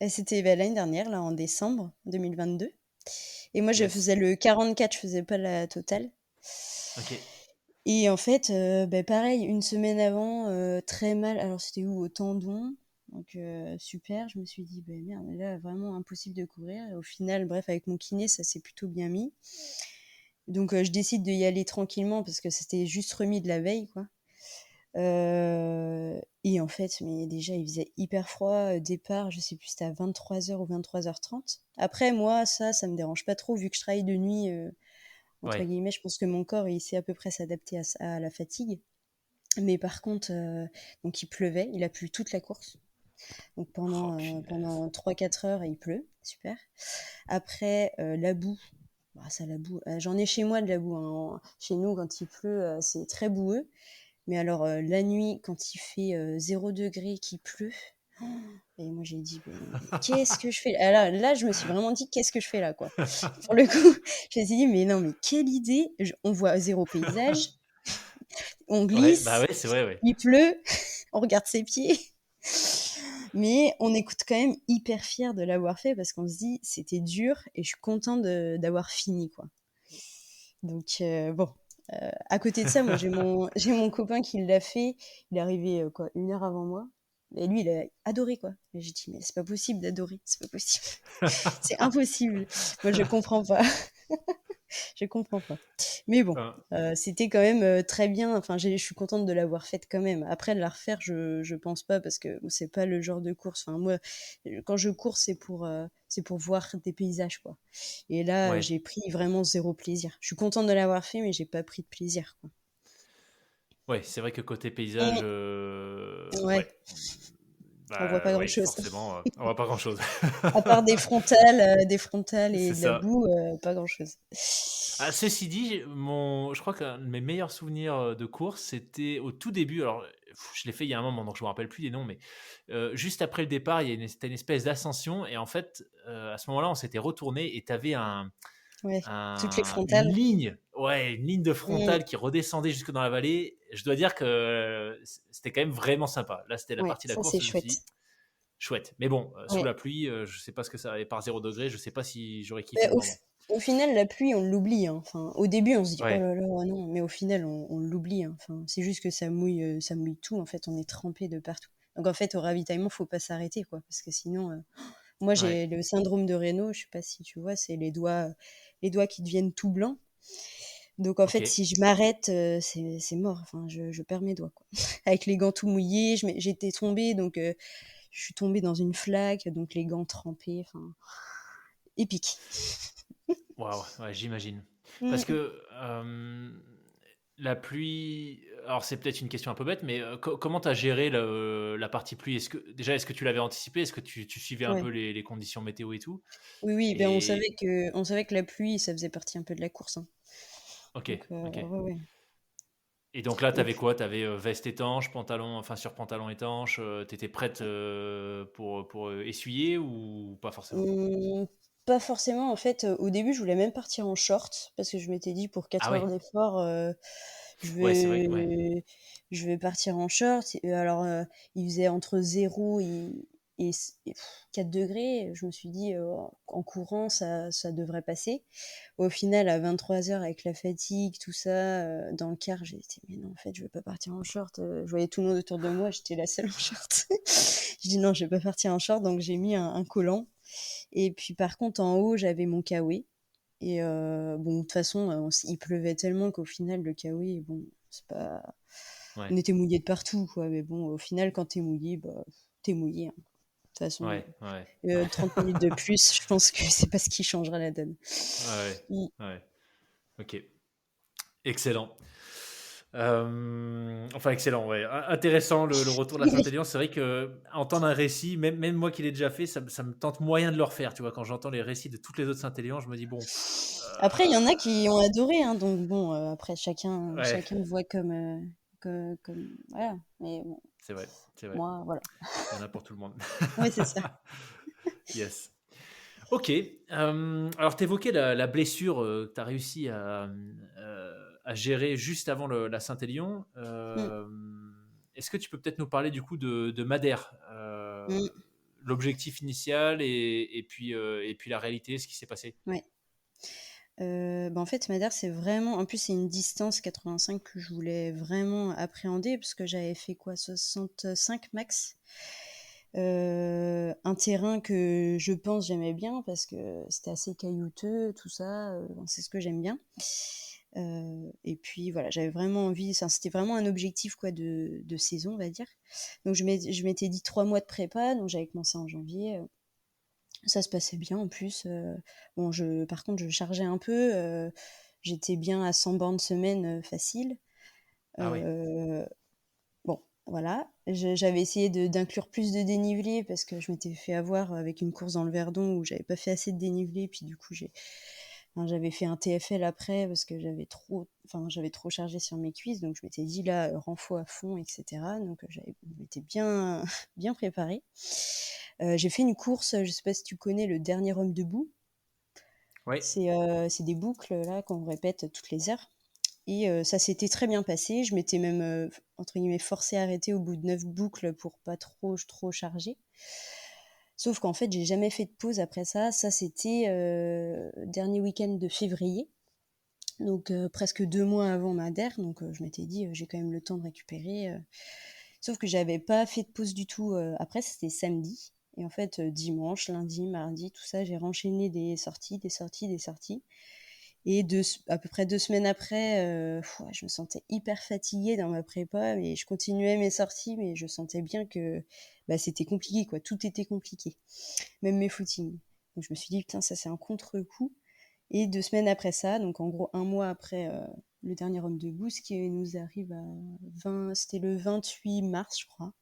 Et c'était, bah, l'année dernière, là, en décembre 2022. Et moi, je Yes. faisais le 44, je faisais pas la totale. Ok. Et en fait, bah, pareil, une semaine avant, très mal. Alors, c'était où? Au tendon. Donc, super. Je me suis dit, bah, merde, là, vraiment impossible de courir. Et au final, bref, avec mon kiné, ça s'est plutôt bien mis. Donc, je décide d'y aller tranquillement parce que c'était juste remis de la veille, quoi. Et en fait, mais déjà, il faisait hyper froid. Départ, je sais plus, c'était à 23h ou 23h30. Après, moi, ça me dérange pas trop vu que je travaille de nuit. Entre Ouais. guillemets, je pense que mon corps, il sait à peu près s'adapter à la fatigue. Mais par contre, donc il pleuvait, il a plu toute la course. Donc Oh punaise. pendant 3-4 heures, il pleut, super. Après, la boue, bah, ça la boue. J'en ai chez moi de la boue, hein. Chez nous, quand il pleut, c'est très boueux. Mais alors, la nuit, quand il fait 0 degré, qu'il pleut, et moi j'ai dit, mais qu'est-ce que je fais là? Là, je me suis vraiment dit, qu'est-ce que je fais là, quoi. Pour le coup, je me suis dit, mais non, mais quelle idée! On voit zéro paysage, on Ouais, bah glisse, ouais, c'est vrai, ouais. il pleut, on regarde ses pieds. Mais on écoute quand même hyper fier de l'avoir fait parce qu'on se dit, c'était dur et je suis contente d'avoir fini, quoi. Donc, bon. À côté de ça, moi, j'ai mon copain qui l'a fait. Il est arrivé, quoi, une heure avant moi. Et lui, il a adoré, quoi. Et j'ai dit, mais c'est pas possible d'adorer, c'est pas possible. C'est impossible. Moi, je comprends pas. Je comprends pas. Mais bon, Enfin, c'était quand même très bien. Enfin, je suis contente de l'avoir faite quand même. Après, de la refaire, je pense pas parce que c'est pas le genre de course. Enfin, moi, quand je cours, c'est pour voir des paysages, quoi. Et là, ouais. j'ai pris vraiment zéro plaisir. Je suis contente de l'avoir fait, mais j'ai pas pris de plaisir, quoi. Ouais, c'est vrai que côté paysage, Mm. ouais. Ouais, on voit pas Bah, oui, grand-chose. forcément, on voit pas grand-chose. À part des frontales et C'est de la ça. boue, pas grand-chose. Ah, ceci dit, je crois qu'un de mes meilleurs souvenirs de course, c'était au tout début. Alors, je l'ai fait il y a un moment, donc je me rappelle plus des noms, mais juste après le départ, c'était une espèce d'ascension. Et en fait, à ce moment-là, on s'était retourné et tu avais Ouais, toutes les une frontales. ligne, ouais, une ligne de Mm. frontale qui redescendait jusque dans la vallée. Je dois dire que c'était quand même vraiment sympa. Là, c'était la Ouais, partie de la ça course c'est où je me suis dit, chouette. chouette. Mais bon, sous Ouais. la pluie, je sais pas ce que ça avait par 0 degré. Je sais pas si j'aurais Bah, kiffé le moment. au final, la pluie, on l'oublie, hein. Enfin, au début, on se dit: «Oh Ouais, là là, non», mais au final, on l'oublie, hein. Enfin, c'est juste que ça mouille tout, en fait, on est trempé de partout. Donc en fait, au ravitaillement, faut pas s'arrêter, quoi, parce que sinon, moi, ouais, j'ai le syndrome de Raynaud, je sais pas si tu vois? C'est les doigts qui deviennent tout blancs. Donc en ok. fait, si je m'arrête, c'est mort, enfin, je perds mes doigts, quoi. Avec les gants tout mouillés, j'étais tombée, donc je suis tombée dans une flaque, donc les gants trempés, enfin, épique. Waouh, ouais, j'imagine. Parce Mmh. que la pluie, alors c'est peut-être une question un peu bête, mais comment tu as géré la partie pluie? Est-ce que tu l'avais anticipé? Est-ce que tu suivais un peu Ouais. les conditions météo et tout? Oui, oui, ben, Et on savait que la pluie, ça faisait partie un peu de la course, hein. ok, Donc ok. ouais, ouais. Et donc là, tu Et avais puis quoi? Tu avais veste étanche, pantalon, enfin sur pantalon étanche, tu étais prête pour essuyer ou pas forcément? mmh, pas forcément, en fait, au début, je voulais même partir en short parce que je m'étais dit: «Pour Ah 4 ouais, heures d'effort, je ouais, c'est vrai, ouais, je vais partir en short». Et alors, il faisait entre 0 et 4 degrés. Je me suis dit: «En courant, ça devrait passer». Au final, à 23 heures, avec la fatigue, tout ça, dans le car, j'ai dit: «Mais non, en fait, je vais pas partir en short». Je voyais tout le monde autour de moi, j'étais la seule en short. Je dis: «Non, je vais pas partir en short», donc j'ai mis un collant. Et puis par contre, en haut, j'avais mon kawaii. Et bon, de toute façon, il pleuvait tellement qu'au final, le kawaii, bon, c'est pas. ouais, On était mouillés de partout, quoi. Mais bon, au final, quand t'es mouillé, bah, t'es mouillé, hein. De toute façon, ouais, ouais, 30 minutes de plus, je pense que c'est pas ce qui changera la donne. ouais, Mm. ouais. Ok, excellent. Enfin, excellent, ouais. Intéressant le retour de la Saint-Élion. C'est vrai que entendre un récit, même moi qui l'ai déjà fait, ça me tente moyen de le refaire. Tu vois, quand j'entends les récits de toutes les autres Saint-Élion, je me dis, bon, Après, il y en a euh, qui ont adoré, hein, donc bon, après, ouais, chacun le voit comme, voilà. Mais bon, c'est vrai, c'est vrai. moi, voilà. Il y en a pour tout le monde. Ouais, c'est ça. Yes. Ok. Alors, tu évoquais la blessure que tu as réussi à gérer juste avant la Saint-Élion. Mm, Est-ce que tu peux peut-être nous parler du coup de Madère, mm, l'objectif initial et puis la réalité, ce qui s'est passé? ouais. Bah, en fait, Madère, c'est vraiment, en plus, c'est une distance 85 que je voulais vraiment appréhender parce que j'avais fait quoi, 65 max. Un terrain que je pense j'aimais bien parce que c'était assez caillouteux, tout ça, c'est ce que j'aime bien. Et puis voilà, j'avais vraiment envie, enfin, c'était vraiment un objectif quoi de saison, on va dire. Donc je m'étais dit 3 mois de prépa, donc j'avais commencé en janvier. Ça se passait bien en plus. Bon, par contre, je chargeais un peu. J'étais bien à 100 bornes semaine facile. Ah ouais. Euh, bon, voilà. J'avais essayé d'inclure plus de dénivelé parce que je m'étais fait avoir avec une course dans le Verdon où j'avais pas fait assez de dénivelé. Puis du coup, enfin, j'avais fait un TFL après parce que j'avais trop chargé sur mes cuisses. Donc je m'étais dit là, renfort à fond, etc. Donc je m'étais bien, bien préparée. J'ai fait une course, je sais pas si tu connais le dernier homme debout. Ouais. C'est des boucles là qu'on répète toutes les heures. Et ça s'était très bien passé. Je m'étais même, entre guillemets, forcée à arrêter au bout de 9 boucles pour pas trop charger. Sauf qu'en fait, j'ai jamais fait de pause après ça. Ça, c'était dernier week-end de février. Donc presque 2 mois avant ma DER. Donc je m'étais dit, j'ai quand même le temps de récupérer. Sauf que j'avais pas fait de pause du tout. Après, c'était samedi. Et en fait, dimanche, lundi, mardi, tout ça, j'ai renchaîné des sorties, des sorties, des sorties. Et à peu près 2 semaines après, je me sentais hyper fatiguée dans ma prépa, mais je continuais mes sorties, mais je sentais bien que c'était compliqué, quoi. Tout était compliqué, même mes footings. Donc je me suis dit, putain, ça c'est un contre-coup. Et 2 semaines après ça, donc en gros 1 mois après le dernier homme debout, ce qui nous arrive à c'était le 28 mars, je crois.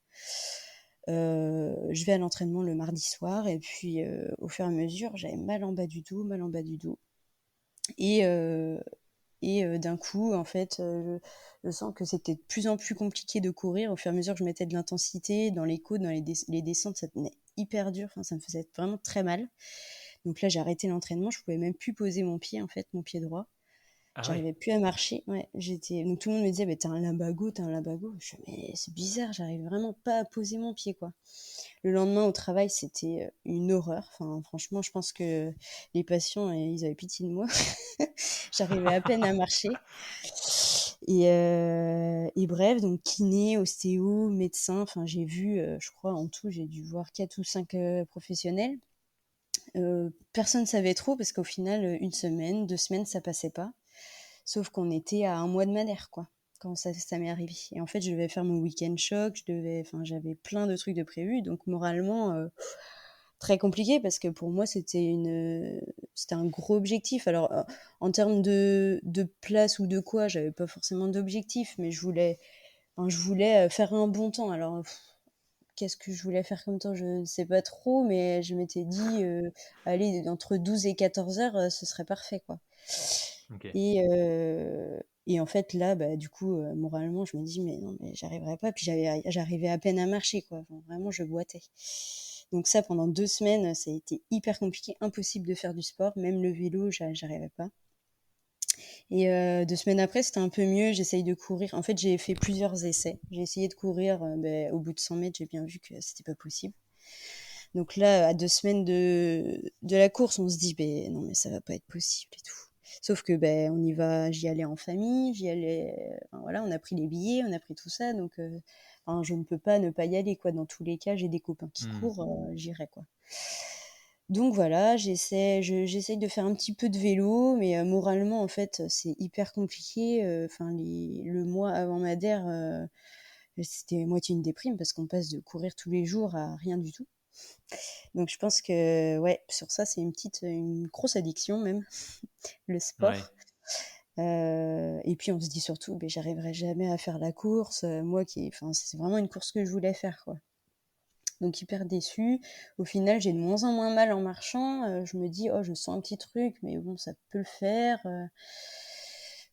Je vais à l'entraînement le mardi soir, et puis au fur et à mesure, j'avais mal en bas du dos, mal en bas du dos. Et d'un coup, en fait, je sens que c'était de plus en plus compliqué de courir. Au fur et à mesure que je mettais de l'intensité dans les côtes, dans les descentes, ça devenait hyper dur. Enfin, ça me faisait vraiment très mal. Donc là, j'ai arrêté l'entraînement. Je pouvais même plus poser mon pied, en fait, mon pied droit. Ah ouais. J'arrivais plus à marcher. Ouais, donc tout le monde me disait, t'as un lumbago, t'as un lumbago. Je me mais c'est bizarre, j'arrive vraiment pas à poser mon pied, quoi. Le lendemain au travail, c'était une horreur. Enfin, franchement, je pense que les patients, ils avaient pitié de moi. J'arrivais à peine à marcher. Et bref, donc kiné, ostéo, médecin, enfin j'ai vu, je crois en tout, j'ai dû voir 4 ou 5 professionnels. Personne ne savait trop parce qu'au final, 1 semaine, 2 semaines, ça passait pas. Sauf qu'on était à 1 mois de Madère, quoi, quand ça m'est arrivé. Et en fait, je devais faire mon week-end choc, j'avais plein de trucs de prévus, donc moralement, très compliqué parce que pour moi, c'était un gros objectif. Alors, en termes de place ou de quoi, j'avais pas forcément d'objectif, mais je voulais faire un bon temps. Alors, qu'est-ce que je voulais faire comme temps? Je ne sais pas trop, mais je m'étais dit, allez, entre 12 et 14 heures, ce serait parfait, quoi. Ok. Et en fait, là, du coup, moralement, je me dis, mais non, mais j'arriverai pas. Puis j'arrivais à peine à marcher, quoi. Enfin, vraiment, je boitais. Donc ça, pendant 2 semaines, ça a été hyper compliqué, impossible de faire du sport. Même le vélo, j'arrivais pas. Et 2 semaines après, c'était un peu mieux. J'essaye de courir. En fait, j'ai fait plusieurs essais. J'ai essayé de courir. Au bout de 100 mètres, j'ai bien vu que c'était pas possible. Donc là, à 2 semaines de la course, on se dit, non, mais ça va pas être possible et tout. Sauf que j'y allais en famille, enfin, voilà, on a pris les billets, on a pris tout ça, donc enfin, je ne peux pas ne pas y aller, quoi. Dans tous les cas, j'ai des copains qui Hmm. courent, j'irai, quoi. Donc voilà, j'essaye de faire un petit peu de vélo, mais moralement, en fait, c'est hyper compliqué. Enfin, le mois avant Madère, c'était moitié une déprime parce qu'on passe de courir tous les jours à rien du tout. Donc je pense que ouais, sur ça, c'est une grosse addiction même, le Ouais. sport. Et puis on se dit surtout, j'arriverai jamais à faire la course. Enfin, c'est vraiment une course que je voulais faire, quoi. Donc hyper déçue. Au final, j'ai de moins en moins mal en marchant. Je me dis, oh, je sens un petit truc, mais bon, ça peut le faire.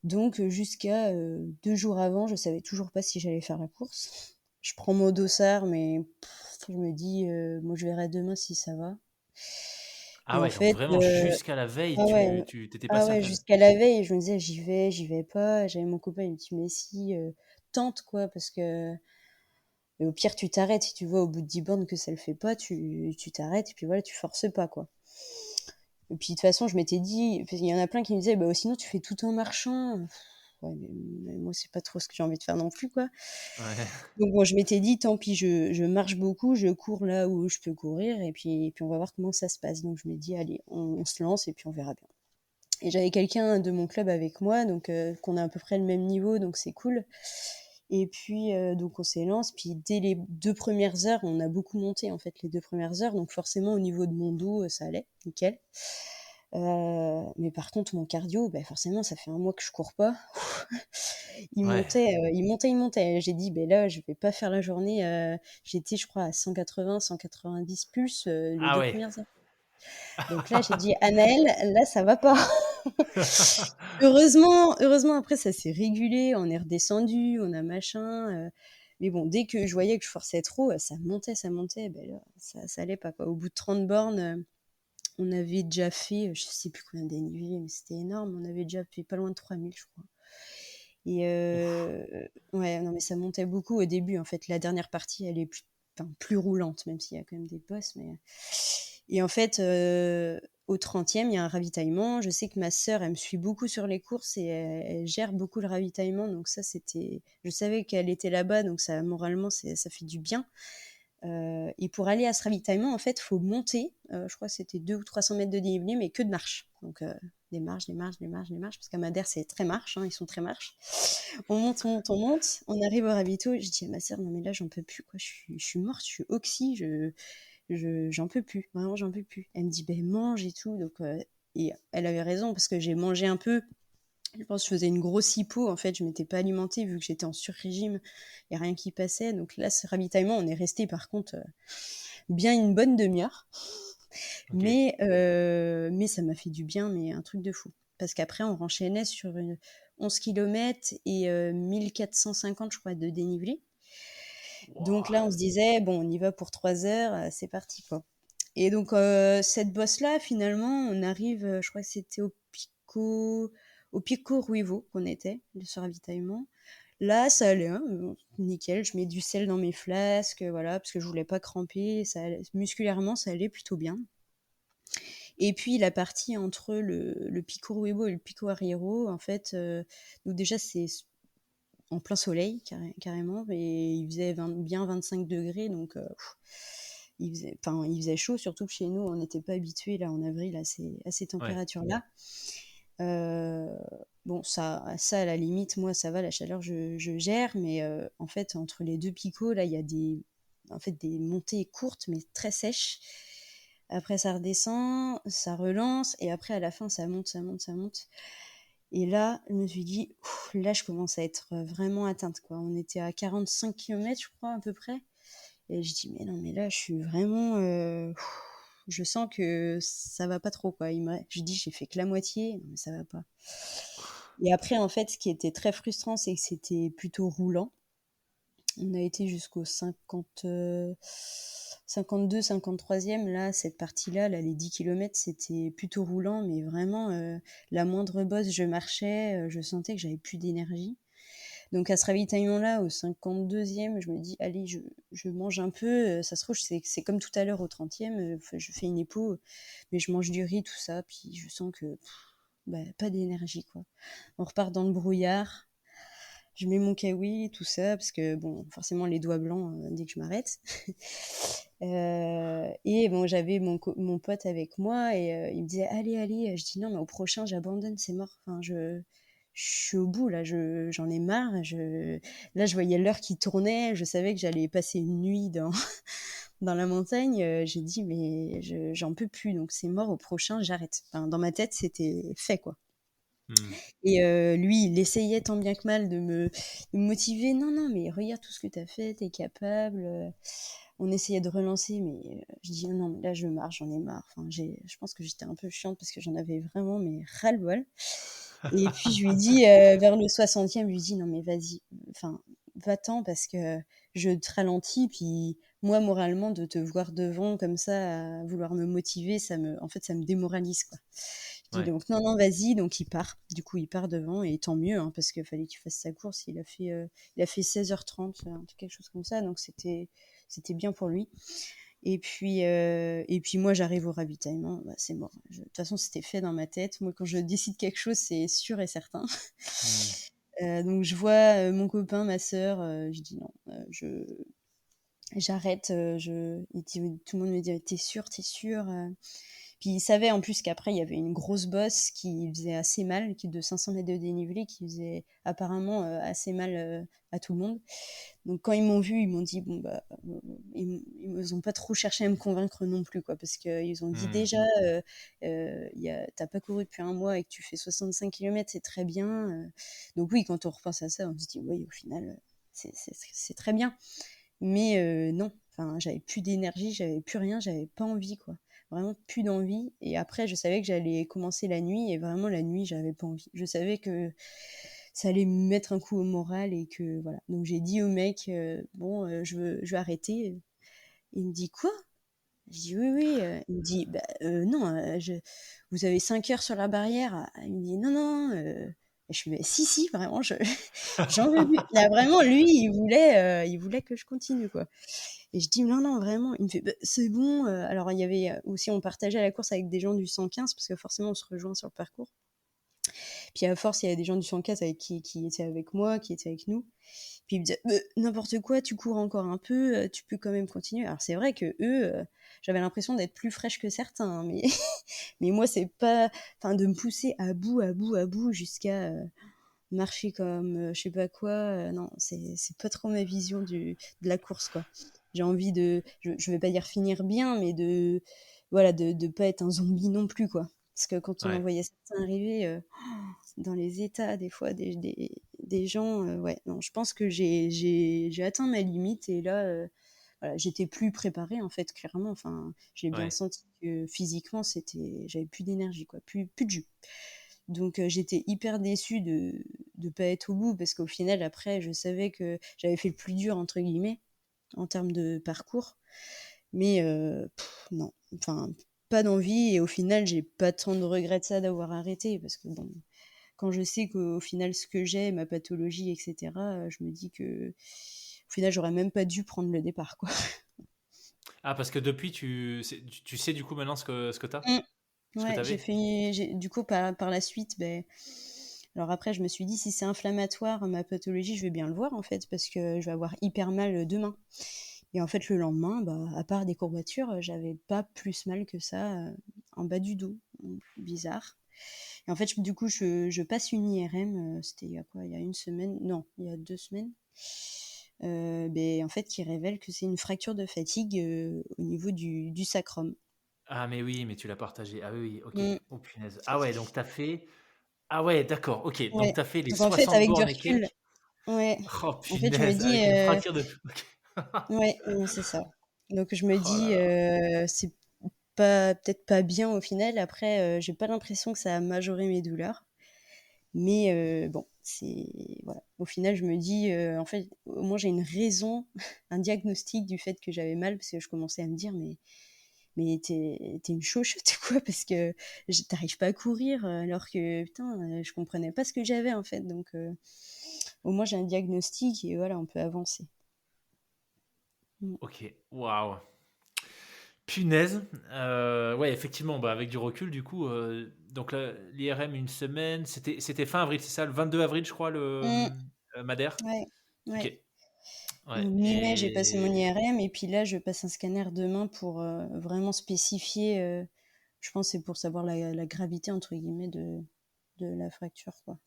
Donc jusqu'à 2 jours avant, je savais toujours pas si j'allais faire la course. Je prends mon dossard, mais je me dis, moi je verrai demain si ça va. Ah Et en ouais, donc fait, vraiment jusqu'à la veille, ah ouais, tu t'étais pas ah ouais, certaine. jusqu'à la veille, je me disais, j'y vais pas. J'avais mon copain, il me dit, mais si, tente, quoi, parce que et au pire, tu t'arrêtes. Si tu vois au bout de 10 bornes que ça le fait pas, tu t'arrêtes, et puis voilà, tu forces pas, quoi. Et puis de toute façon, je m'étais dit, il y en a plein qui me disaient, sinon tu fais tout en marchant. Ouais, mais moi, c'est pas trop ce que j'ai envie de faire non plus, quoi. Ouais. Donc bon, je m'étais dit, tant pis, je marche beaucoup, je cours là où je peux courir, et puis on va voir comment ça se passe. Donc je me dis, allez, on se lance, et puis on verra bien. Et j'avais quelqu'un de mon club avec moi, donc qu'on a à peu près le même niveau, donc c'est cool. Et puis donc on s'élance, puis dès les 2 premières heures, on a beaucoup monté, en fait, les 2 premières heures, donc forcément au niveau de mon dos, ça allait, nickel. Mais par contre, mon cardio, forcément, ça fait 1 mois que je cours pas. Il Ouais. montait, il montait, il montait. J'ai dit: «Là, je vais pas faire la journée», j'étais, je crois, à 180-190 pulse, les Ah 2 ouais. premières heures. Donc là, j'ai dit: «Anaëlle, là, ça va pas». Heureusement, après, ça s'est régulé, on est redescendu, on a machin, mais bon, dès que je voyais que je forçais trop, ça montait, ça montait, là, ça allait pas, quoi. Au bout de 30 bornes, on avait déjà fait, je sais plus combien de dénivelé, mais c'était énorme. On avait déjà fait pas loin de 3000, je crois. Et Ouf. ouais, non, mais ça montait beaucoup au début. En fait, la dernière partie, elle est plus roulante, même s'il y a quand même des bosses. Et en fait, au 30e, il y a un ravitaillement. Je sais que ma sœur, elle me suit beaucoup sur les courses et elle gère beaucoup le ravitaillement. Donc ça, je savais qu'elle était là-bas, donc ça, moralement, ça fait du bien. Et pour aller à ce ravitaillement, en fait, il faut monter. Je crois que c'était 200 ou 300 mètres de dénivelé, mais que de marche. Donc des marches, parce qu'à Madère, c'est très marche, hein, ils sont très marches. On monte, on monte, on monte, on arrive au ravito, je dis à ma sœur, non mais là, j'en peux plus, quoi, je suis morte, je suis oxy, j'en peux plus, vraiment, j'en peux plus. Elle me dit, ben mange et tout, donc, et elle avait raison, parce que j'ai mangé un peu, je pense que je faisais une grosse hypo, en fait, je m'étais pas alimentée, vu que j'étais en sur-régime, il n'y a rien qui passait, donc là, ce ravitaillement, on est resté, par contre, bien une bonne demi-heure. Ok. Mais ça m'a fait du bien, mais un truc de fou. Parce qu'après, on renchaînait sur 11 km et 1450, je crois, de dénivelé. Donc là, Wouah. on se disait, bon, on y va pour 3 heures, c'est parti, quoi. Et donc, cette bosse-là, finalement, on arrive, je crois que c'était au Pico Ruivo qu'on était, de ce ravitaillement. Là, ça allait, hein, nickel. Je mets du sel dans mes flasques, voilà, parce que je voulais pas cramper. Musculairement, ça allait plutôt bien. Et puis la partie entre le Pico Ruibo et le Pico Arriero, en fait, donc déjà c'est en plein soleil carrément, et il faisait bien 25 degrés, donc il faisait chaud, surtout que chez nous, on n'était pas habitué là en avril à ces Ouais. températures-là. Euh, bon, ça, à la limite, moi, ça va, la chaleur, je gère, mais en fait, entre les deux picots, là, il y a en fait, des montées courtes, mais très sèches. Après, ça redescend, ça relance, et après, à la fin, ça monte, ça monte, ça monte. Et là, je me suis dit, là, je commence à être vraiment atteinte, quoi. On était à 45 km, je crois, à peu près. Et je dis, mais non, mais là, je suis vraiment. Je sens que ça va pas trop, quoi. Je dis, j'ai fait que la moitié, non, mais ça va pas. Et après, en fait, ce qui était très frustrant, c'est que c'était plutôt roulant. On a été jusqu'au 52, 53e. Là, cette partie-là, là, les 10 km, c'était plutôt roulant, mais vraiment, la moindre bosse, je marchais, je sentais que j'avais plus d'énergie. Donc à ce ravitaillement-là, au 52e, je me dis, allez, je mange un peu. Ça se trouve, c'est comme tout à l'heure au 30e, je fais une épo, mais je mange du riz, tout ça, puis je sens que bah, pas d'énergie, quoi. On repart dans le brouillard. Je mets mon kawi, tout ça, parce que, bon, forcément, les doigts blancs dès que je m'arrête. Et bon, j'avais mon pote avec moi, et il me disait, allez, allez. Je dis, non, mais au prochain, j'abandonne, c'est mort. Enfin, je suis au bout, là, j'en ai marre. Là, je voyais l'heure qui tournait, je savais que j'allais passer une nuit dans la montagne. J'ai dit, mais j'en peux plus, donc c'est mort, au prochain, j'arrête. Enfin, dans ma tête, c'était fait, quoi. Hmm. Et lui, il essayait tant bien que mal de me motiver. Non, non, mais regarde tout ce que tu as fait, tu es capable. On essayait de relancer, mais je dis non, mais là, je marche, j'en ai marre. Enfin, je pense que j'étais un peu chiante parce que j'en avais vraiment, mais ras-le-bol. Et puis, je lui dis, vers le 60e, je lui dis, non, mais vas-y, enfin, va-t'en parce que je te ralentis. Puis, moi, moralement, de te voir devant comme ça, à vouloir me motiver, en fait, ça me démoralise, quoi. Je dis Ouais. donc, non, non, vas-y. Donc, il part. Du coup, il part devant, et tant mieux, hein, parce qu'il fallait qu'il fasse sa course. Il a fait 16h30, quelque chose comme ça. Donc, c'était bien pour lui. Et puis moi, j'arrive au ravitaillement, bah, c'est mort. De toute façon, c'était fait dans ma tête. Moi, quand je décide quelque chose, c'est sûr et certain. Hmm. Donc, je vois mon copain, ma sœur, je dis non, j'arrête. Tout le monde me dit, t'es sûr, t'es sûr. Puis il savait en plus qu'après, il y avait une grosse bosse qui faisait assez mal, qui de 500 mètres de dénivelé, qui faisait apparemment assez mal à tout le monde. Donc quand ils m'ont vu, ils m'ont dit, bon, bah, ils ont pas trop cherché à me convaincre non plus, quoi, parce qu'ils ont dit Hmm. déjà, t'as pas couru depuis un mois et que tu fais 65 km, c'est très bien. Donc oui, quand on repense à ça, on se dit, oui, au final, c'est très bien. Mais non, enfin, j'avais plus d'énergie, j'avais plus rien, j'avais pas envie, quoi. Vraiment plus d'envie. Et après, je savais que j'allais commencer la nuit, et vraiment la nuit, j'avais pas envie. Je savais que ça allait me mettre un coup au moral, et que voilà. Donc j'ai dit au mec, bon, je veux arrêter. Il me dit quoi? Je dis oui, oui. Il me dit, bah, non, vous avez 5 heures sur la barrière. Il me dit non, non. Je suis, bah, si, si, vraiment, j'en veux plus. Là, vraiment, lui, il voulait que je continue, quoi. Et je dis non, non, vraiment. Il me fait, bah, c'est bon. Alors, il y avait aussi, on partageait la course avec des gens du 115, parce que forcément, on se rejoint sur le parcours. Puis à force, il y avait des gens du 104 qui étaient avec moi, qui étaient avec nous. Puis ils me disaient n'importe quoi, tu cours encore un peu, tu peux quand même continuer. Alors c'est vrai que eux, j'avais l'impression d'être plus fraîche que certains, hein, mais mais moi c'est pas, enfin de me pousser à bout jusqu'à marcher comme je sais pas quoi. Non, c'est pas trop ma vision de la course quoi. J'ai envie je vais pas dire finir bien, mais voilà, de pas être un zombie non plus quoi. Parce que quand on en Ouais. voyait certains arriver dans les états des fois des gens, ouais, non, je pense que j'ai atteint ma limite et là, voilà, j'étais plus préparée en fait, clairement. Enfin, j'ai bien Ouais. senti que physiquement, j'avais plus d'énergie, quoi, plus de jus. Donc j'étais hyper déçue de pas être au bout parce qu'au final, après, je savais que j'avais fait le plus dur, entre guillemets, en termes de parcours. Mais non, enfin, pas d'envie et au final, j'ai pas tant de regrets de ça d'avoir arrêté parce que bon, quand je sais qu'au final, ce que j'ai, ma pathologie, etc., je me dis que au final, j'aurais même pas dû prendre le départ, quoi. Ah, parce que depuis, tu sais du coup maintenant ce que t'as? Mm. Ce que Ouais, t'avais? du coup, par la suite, ben, alors après, je me suis dit, si c'est inflammatoire, ma pathologie, je vais bien le voir, en fait, parce que je vais avoir hyper mal demain. Et en fait, le lendemain, bah, à part des courbatures, j'avais pas plus mal que ça en bas du dos. Bizarre. Et en fait, du coup, je passe une IRM, c'était il y a quoi? Il y a une semaine? Non, il y a 2 semaines. Ben, en fait, qui révèle que c'est une fracture de fatigue au niveau du sacrum. Ah, mais oui, mais tu l'as partagé. Ah oui, oui, ok. Mm. Oh punaise. Ah ouais, donc t'as fait. Ah ouais, d'accord, ok. Donc Ouais. t'as fait les Donc en fait, 60 avec du bornes et recul, quelques. ouais. Oh En fait, je me punaise, dis, avec une fracture de. Ok. ouais, c'est ça. Donc je me Oh là dis, là. c'est pas peut-être pas bien au final. Après, j'ai pas l'impression que ça a majoré mes douleurs. Mais bon, voilà. Au final, je me dis, en fait, au moins j'ai une raison, un diagnostic du fait que j'avais mal, parce que je commençais à me dire, mais t'es une chochotte quoi, parce que t'arrives pas à courir, alors que putain, je comprenais pas ce que j'avais en fait. Donc au moins j'ai un diagnostic et voilà, on peut avancer. Mm. Ok, waouh. Punaise. Ouais, effectivement, bah, avec du recul, du coup, donc l'IRM une semaine, c'était fin avril, c'est ça, le 22 avril, je crois, Mm. Madère. Ouais, Ok. ouais. Ouais. Donc mi-mai, j'ai passé mon Et IRM et puis là, je passe un scanner demain pour vraiment spécifier. Je pense que c'est pour savoir la gravité entre guillemets de la fracture, quoi.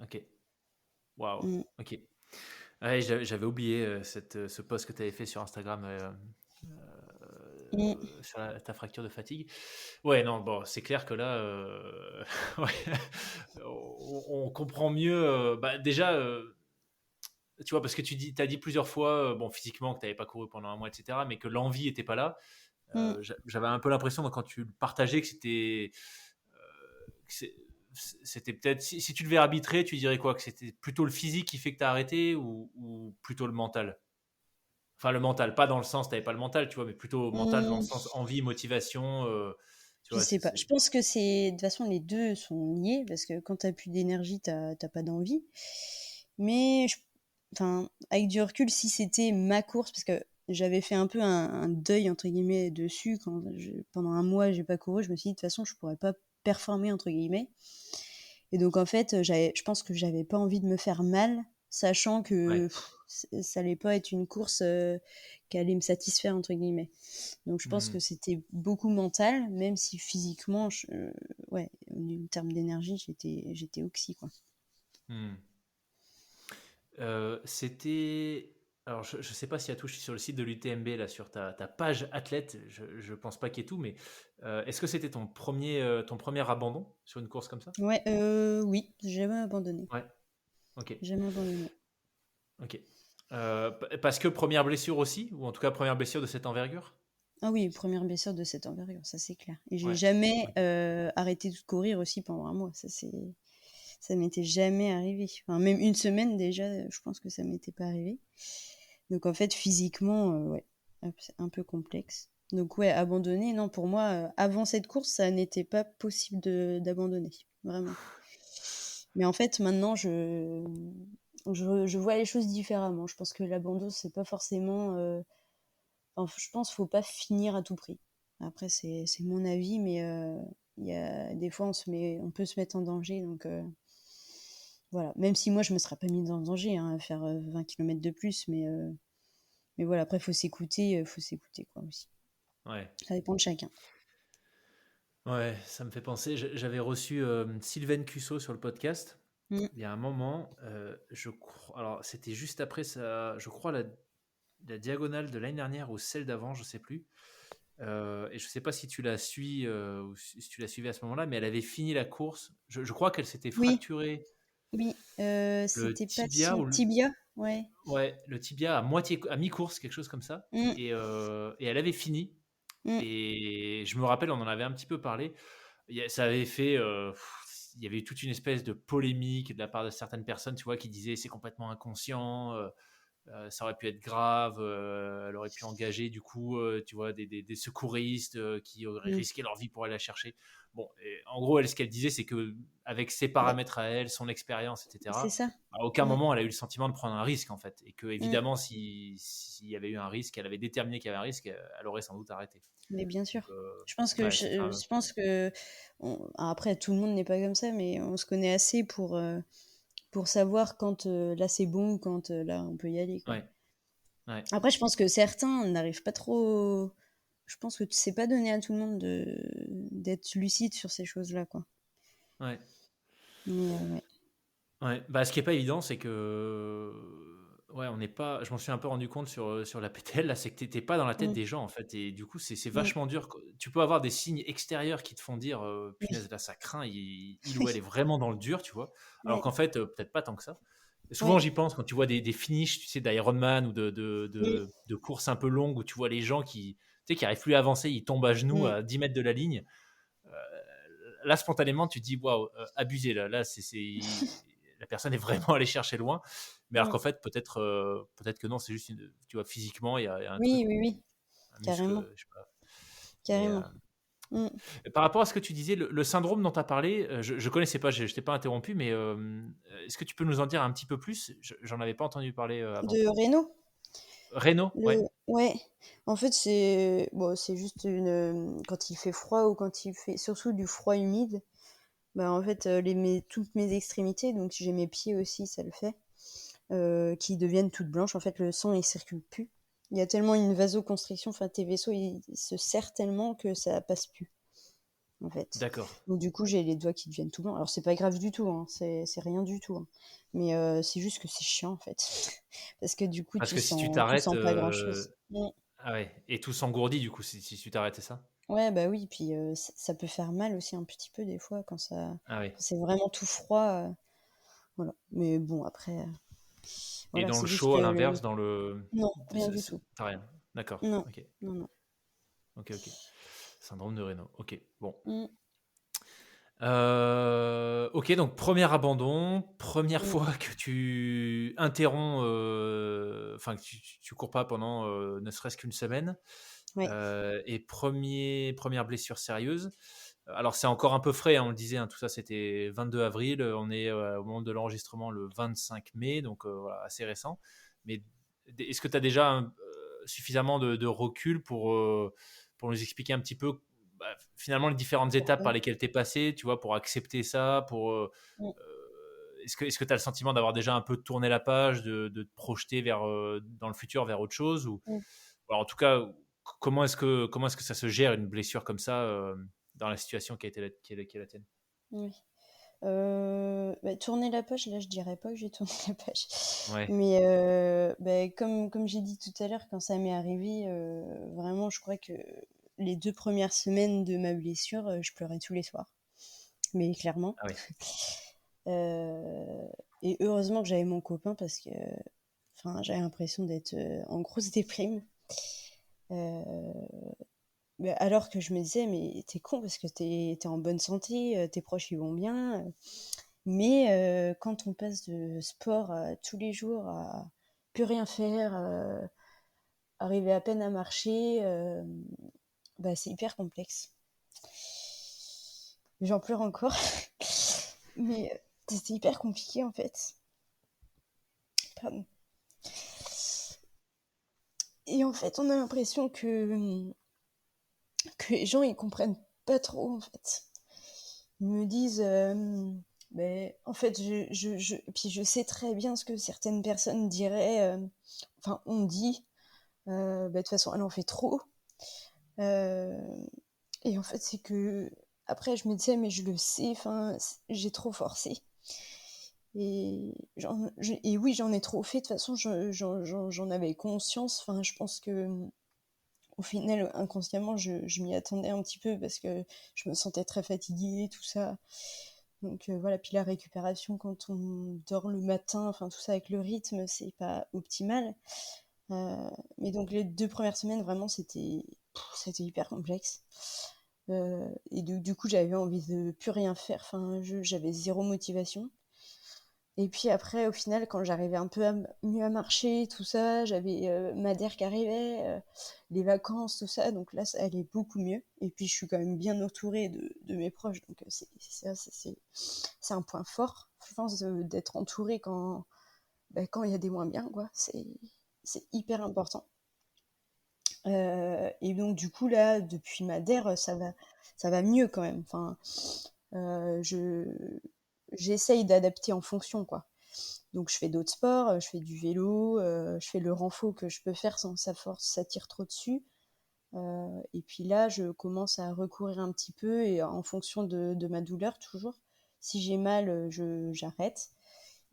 ok. Waouh. Mm. Ok. Ouais, j'avais oublié ce post que tu avais fait sur Instagram Mm. sur ta fracture de fatigue. Ouais, non, bon, c'est clair que là, ouais, on comprend mieux. Bah, déjà, tu vois, parce que t'as dit plusieurs fois, bon, physiquement, que tu n'avais pas couru pendant un mois, etc., mais que l'envie n'était pas là. Mm. J'avais un peu l'impression, quand tu le partageais, que c'était peut-être. Si tu devais arbitrer, tu dirais quoi? Que c'était plutôt le physique qui fait que tu as arrêté ou plutôt le mental? Enfin, le mental, pas dans le sens, t'avais pas le mental, tu vois, mais plutôt mental dans le Mm. sens envie, motivation. Tu Je vois, sais pas. Je pense que de toute façon, les deux sont liés parce que quand t'as plus d'énergie, t'as pas d'envie. Mais, enfin, avec du recul, si c'était ma course, parce que j'avais fait un peu un deuil entre guillemets dessus quand pendant un mois j'ai pas couru, je me suis dit de toute façon je pourrais pas performer entre guillemets. Et donc en fait, je pense que j'avais pas envie de me faire mal, sachant que ouais. ça allait pas être une course qui allait me satisfaire entre guillemets. Donc je pense que Hmm, c'était beaucoup mental, même si physiquement, ouais, en termes d'énergie, j'étais oxy quoi. hmm. C'était. Alors, je ne sais pas si à touche sur le site de l'UTMB, là, sur ta page athlète, je ne pense pas qu'il y ait tout, mais est-ce que c'était ton premier abandon sur une course comme ça? Ouais, oui, j'ai jamais abandonné. Ouais, ok. Jamais abandonné. Ok. Parce que première blessure aussi, ou en tout cas première blessure de cette envergure? Ah oui, première blessure de cette envergure, ça c'est clair. Et j'ai Ouais. jamais Ok. arrêté de courir aussi pendant un mois. Ça m'était jamais arrivé. Enfin, même une semaine déjà, je pense que ça m'était pas arrivé. Donc en fait, physiquement, ouais, c'est un peu complexe. Donc ouais, abandonner, non, pour moi, avant cette course, ça n'était pas possible d'abandonner, vraiment. Mais en fait, maintenant, je vois les choses différemment. Je pense que l'abandon, c'est pas forcément. Enfin, je pense qu'il faut pas finir à tout prix. Après, c'est mon avis, mais des fois, on peut se mettre en danger. Donc, voilà. Même si moi, je me serais pas mise en danger hein, à faire 20 km de plus. Mais voilà, après, faut s'écouter quoi, aussi. Ouais. Ça dépend de chacun. Ouais, ça me fait penser. J'avais reçu Sylvaine Cusso sur le podcast. Mm. Il y a un moment, je crois. Alors, c'était juste après ça, je crois, la diagonale de l'année dernière ou celle d'avant, je sais plus. Et je sais pas si tu la suis ou si tu la suivais à ce moment-là, mais elle avait fini la course. Je crois qu'elle s'était Oui, fracturé oui. le C'était pas tibia ou tibia, ouais. ouais, le tibia à mi-course, quelque chose comme ça. Mm, Et elle avait fini. mm, Et je me rappelle, on en avait un petit peu parlé. Ça avait fait. Il y avait eu toute une espèce de polémique de la part de certaines personnes, tu vois, qui disaient c'est complètement inconscient, ça aurait pu être grave, elle aurait pu engager du coup, tu vois, des secouristes qui auraient mm. risqué leur vie pour aller la chercher. Bon, et en gros, elle, ce qu'elle disait, c'est que avec ses Bah, paramètres à elle, son expérience, c'est etc., ça. à aucun Mm, moment elle a eu le sentiment de prendre un risque en fait, et que mm. évidemment, s'il y avait eu un risque, elle avait déterminé qu'il y avait un risque, elle aurait sans doute arrêté. Mais bien Donc, sûr. Je pense que ouais, je pense que après tout le monde n'est pas comme ça, mais on se connaît assez pour savoir quand là c'est bon ou quand là on peut y aller quoi. ouais, ouais, Après, je pense que certains n'arrivent pas trop. Je pense que c'est pas donné à tout le monde d'être lucide sur ces choses-là quoi. ouais. Mais ouais. Ouais, bah, ce qui est pas évident, c'est que ouais, on n'est pas. Je m'en suis un peu rendu compte sur la PTL là, c'est que t'étais pas dans la tête Mm, des gens en fait, et du coup c'est mm. vachement dur. Tu peux avoir des signes extérieurs qui te font dire Oui, punaise là ça craint, il ou elle est vraiment dans le dur, tu vois. Alors oui, qu'en fait peut-être pas tant que ça. Et souvent oui, j'y pense quand tu vois des finishes, tu sais, d'Ironman ou oui. de courses un peu longues où tu vois les gens qui, tu sais, qui arrivent plus à avancer, ils tombent à genoux Mm, à 10 mètres de la ligne. Euh, Là spontanément tu te dis waouh, abusé là la personne est vraiment allée chercher loin, mais alors mm. qu'en fait peut-être que non, c'est juste tu vois, physiquement il y a un truc, Oui, oui, oui, un muscle, carrément, je sais pas. Mais carrément. Mm. par rapport à ce que tu disais, le syndrome dont tu as parlé, je connaissais pas, je t'ai pas interrompu, mais est-ce que tu peux nous en dire un petit peu plus? J'en avais pas entendu parler avant. De Reno? Raynaud, ouais. Ouais. En fait, c'est bon, c'est juste quand il fait froid ou quand il fait surtout du froid humide, bah en fait toutes mes extrémités, donc j'ai mes pieds aussi, ça le fait, qui deviennent toutes blanches. En fait, le sang il circule plus. Il y a tellement une vasoconstriction, enfin tes vaisseaux ils se serrent tellement que ça passe plus. En fait. D'accord. Donc du coup, j'ai les doigts qui deviennent tout blancs. Alors c'est pas grave du tout, hein, c'est rien du tout, hein. Mais c'est juste que c'est chiant en fait, parce que du coup, Parce que si tu tu t'arrêtes, sens pas grand-chose. ah ouais, et tout s'engourdit du coup si tu t'arrêtes, c'est ça? Ouais, bah oui, puis ça peut faire mal aussi un petit peu des fois Ah oui. quand c'est vraiment tout froid. Voilà. Mais bon, après, Et voilà, dans le c'est juste chaud, que à l'inverse, dans le... non, rien du tout. T'as rien. D'accord. Non, Ok. non, non. Ok, ok. Syndrome de Raynaud. Ok. Bon. Mm, Ok, donc premier abandon, première mm, fois que tu interromps, enfin que tu cours pas pendant ne serait-ce qu'une semaine, ouais. et première blessure sérieuse. Alors c'est encore un peu frais, hein, on le disait, hein, tout ça c'était 22 avril, on est au moment de l'enregistrement le 25 mai, donc voilà, assez récent. Mais est-ce que tu as déjà suffisamment de recul pour nous expliquer un petit peu, bah, finalement les différentes étapes Pourquoi? par lesquelles tu es passé, tu vois, pour accepter ça, Mm, est-ce que tu as le sentiment d'avoir déjà un peu tourné la page, de te projeter vers, dans le futur vers autre chose, ou mm, alors, en tout cas, comment est-ce que ça se gère une blessure comme ça dans la situation qui est la tienne? oui. Bah, tourner la page, là, je dirais pas que j'ai tourné la page. Ouais, Mais bah, comme j'ai dit tout à l'heure, quand ça m'est arrivé, vraiment, je crois que les 2 premières semaines de ma blessure, je pleurais tous les soirs. Mais clairement. ah oui, Euh, et heureusement que j'avais mon copain parce que enfin, j'avais l'impression d'être en grosse déprime. Euh, mais alors que je me disais, mais t'es con parce que t'es en bonne santé, tes proches ils vont bien. Mais quand on passe de sport tous les jours à plus rien faire, arriver à peine à marcher, bah, c'est hyper complexe. J'en pleure encore, mais c'était hyper compliqué en fait. Pardon. Et en fait, on a l'impression que les gens ils comprennent pas trop en fait. ils me disent, beh, en fait, puis je sais très bien ce que certaines personnes diraient, enfin, on dit, bah, de toute façon, elle en fait trop. Et en fait, c'est que après, je me disais, mais je le sais, enfin, j'ai trop forcé. Et oui, j'en ai trop fait. De toute façon, j'en avais conscience. Enfin, je pense que au final, inconsciemment, je m'y attendais un petit peu parce que je me sentais très fatiguée, tout ça. Donc voilà, puis la récupération quand on dort le matin, enfin tout ça avec le rythme, c'est pas optimal. Mais donc les 2 premières semaines, vraiment, c'était hyper complexe. Et du coup, j'avais envie de plus rien faire. Enfin, j'avais zéro motivation. Et puis après, au final, quand j'arrivais un peu mieux à marcher, tout ça, j'avais Madère qui arrivait, les vacances, tout ça. Donc là, ça allait beaucoup mieux. Et puis, je suis quand même bien entourée de mes proches. Donc c'est un point fort, je pense, d'être entourée quand il y a des moins bien, quoi. C'est hyper important. Et donc, du coup, là, depuis Madère, ça va mieux quand même. Enfin, euh, je, j'essaye d'adapter en fonction, quoi. Donc je fais d'autres sports, je fais du vélo, je fais le renfo que je peux faire sans que ça tire trop dessus. Et puis là, je commence à recourir un petit peu et en fonction de ma douleur toujours. Si j'ai mal, j'arrête.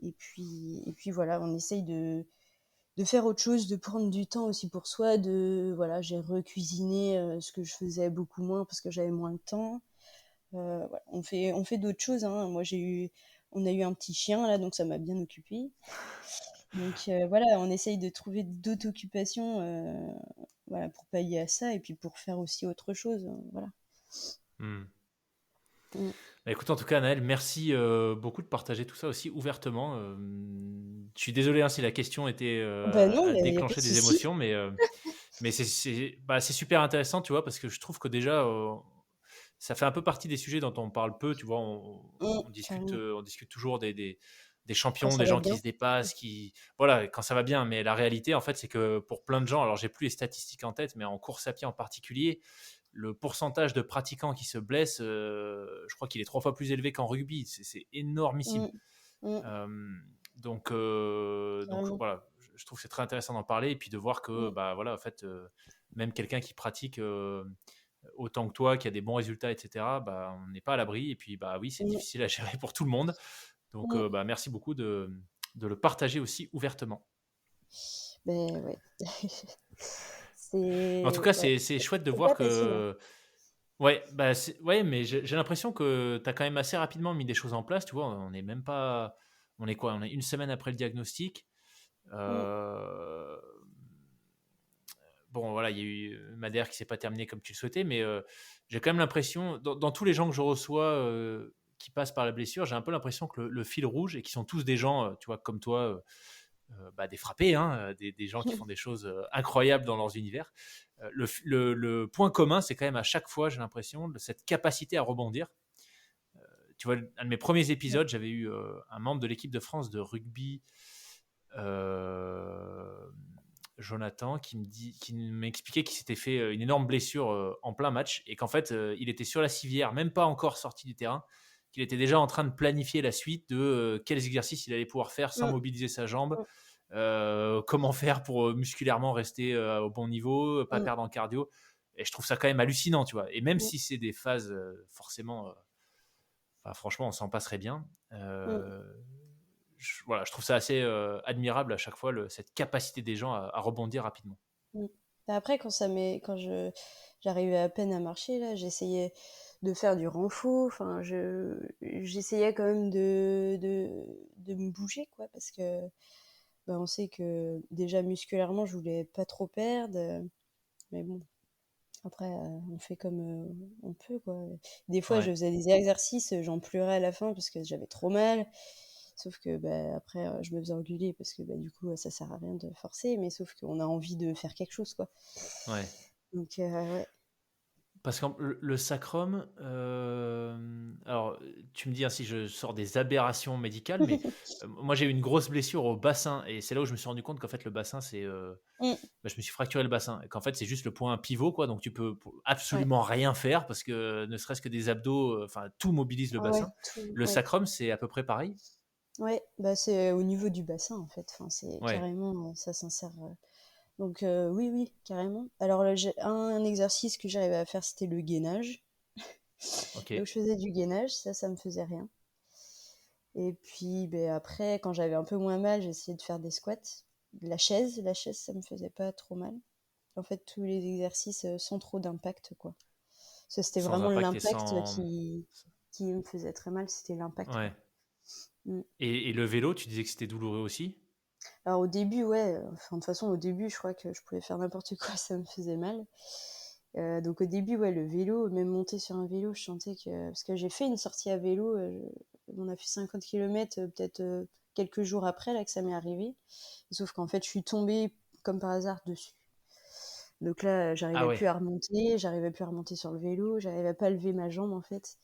Et puis voilà, on essaye de faire autre chose, de prendre du temps aussi pour soi. Voilà, j'ai recuisiné ce que je faisais beaucoup moins parce que j'avais moins de temps. Voilà, on fait d'autres choses, hein. On a eu un petit chien là, donc ça m'a bien occupée. Donc voilà, on essaye de trouver d'autres occupations, voilà, pour pallier à ça et puis pour faire aussi autre chose, voilà. Hmm. Mm. Bah, écoute, en tout cas, Anaël, merci beaucoup de partager tout ça aussi ouvertement. Je suis désolé hein, si la question était Bah non, à il y a pas de déclencher des souci. émotions, mais c'est super intéressant, tu vois, parce que je trouve que déjà, ça fait un peu partie des sujets dont on parle peu, tu vois, Carrément. on discute toujours des Quand champions, ça des va gens qui bien. se dépassent, voilà, quand ça va bien, mais la réalité, en fait, c'est que pour plein de gens, alors j'ai plus les statistiques en tête, mais en course à pied en particulier, le pourcentage de pratiquants qui se blessent, je crois qu'il est 3 fois plus élevé qu'en rugby. C'est énormissime. Mm. Mm. Euh, donc Carrément. voilà, je trouve que c'est très intéressant d'en parler et puis de voir que, Mm. bah voilà, en fait, même quelqu'un qui pratique autant que toi, qui a des bons résultats, etc., bah, on n'est pas à l'abri. Et puis, bah oui, c'est Mm. difficile à gérer pour tout le monde. Donc, Mm. bah, merci beaucoup de le partager aussi ouvertement. Ben ouais. En tout C'est cas, ouais, c'est chouette de c'est voir pas facile, hein. que ouais, bah, ouais, mais j'ai l'impression que tu as quand même assez rapidement mis des choses en place. Tu vois, on est même pas. On est quoi? On est une semaine après le diagnostic. Mm. Euh, Bon, voilà, il y a eu Madère qui s'est pas terminé comme tu le souhaitais, mais j'ai quand même l'impression, dans tous les gens que je reçois qui passent par la blessure, j'ai un peu l'impression que le fil rouge, et qui sont tous des gens, tu vois, comme toi, bah, des frappés, hein, des gens qui font des choses incroyables dans leurs univers. Le point commun, c'est quand même à chaque fois, j'ai l'impression, de cette capacité à rebondir. Tu vois, un de mes premiers Mm. épisodes, j'avais eu un membre de l'équipe de France de rugby, euh, Jonathan, qui m'expliquait qu'il s'était fait une énorme blessure en plein match et qu'en fait, il était sur la civière, même pas encore sorti du terrain, qu'il était déjà en train de planifier la suite de quels exercices il allait pouvoir faire sans Mm. mobiliser sa jambe, Mm. comment faire pour musculairement rester au bon niveau, pas Mm. perdre en cardio. Et je trouve ça quand même hallucinant, tu vois. Et même Mm. si c'est des phases forcément, enfin, franchement, on s'en passerait bien. Mm. Voilà, je trouve ça assez admirable à chaque fois, cette capacité des gens à rebondir rapidement. Mm. Après, quand j'arrivais à peine à marcher, là, j'essayais de faire du renfo. Enfin, j'essayais quand même de me bouger, quoi, parce que bah, on sait que déjà musculairement, je voulais pas trop perdre. Mais bon, après, on fait comme on peut, quoi. Des fois, je Ouais. faisais des exercices, j'en pleurais à la fin parce que j'avais trop mal. Sauf que bah, après, je me faisais engueuler parce que bah, du coup, ça sert à rien de forcer. Mais sauf qu'on a envie de faire quelque chose, quoi. Ouais. Donc, ouais. parce que le sacrum, alors tu me dis, hein, si je sors des aberrations médicales, mais moi j'ai eu une grosse blessure au bassin et c'est là où je me suis rendu compte qu'en fait le bassin c'est, Mm. bah, je me suis fracturé le bassin et qu'en fait c'est juste le point pivot quoi, donc tu peux Ouais. absolument rien faire parce que ne serait-ce que des abdos, enfin tout mobilise le Ah ouais, bassin. tout, Le ouais. sacrum c'est à peu près pareil? Ouais, bah c'est au niveau du bassin en fait. Enfin, c'est Ouais, carrément, ça s'insère. Donc oui, oui, carrément. Alors là, j'ai un exercice que j'arrivais à faire, c'était le gainage. OK. Donc je faisais du gainage, ça me faisait rien. Et puis ben, après, quand j'avais un peu moins mal, j'essayais de faire des squats. La chaise, ça me faisait pas trop mal. En fait, tous les exercices sans trop d'impact, quoi. Ça, c'était Sans vraiment impact et l'impact sans qui me faisait très mal, c'était l'impact, quoi. ouais, Mm. et le vélo, tu disais que c'était douloureux aussi? Alors au début, ouais, enfin de toute façon au début, je crois que je pouvais faire n'importe quoi, ça me faisait mal. Donc au début, ouais, le vélo, même monter sur un vélo, je sentais que... Parce que j'ai fait une sortie à vélo, on a fait 50 km peut-être quelques jours après là que ça m'est arrivé. Sauf qu'en fait, je suis tombée comme par hasard dessus. Donc là, Ah ouais, j'arrivais plus à remonter sur le vélo, j'arrivais pas à lever ma jambe en fait.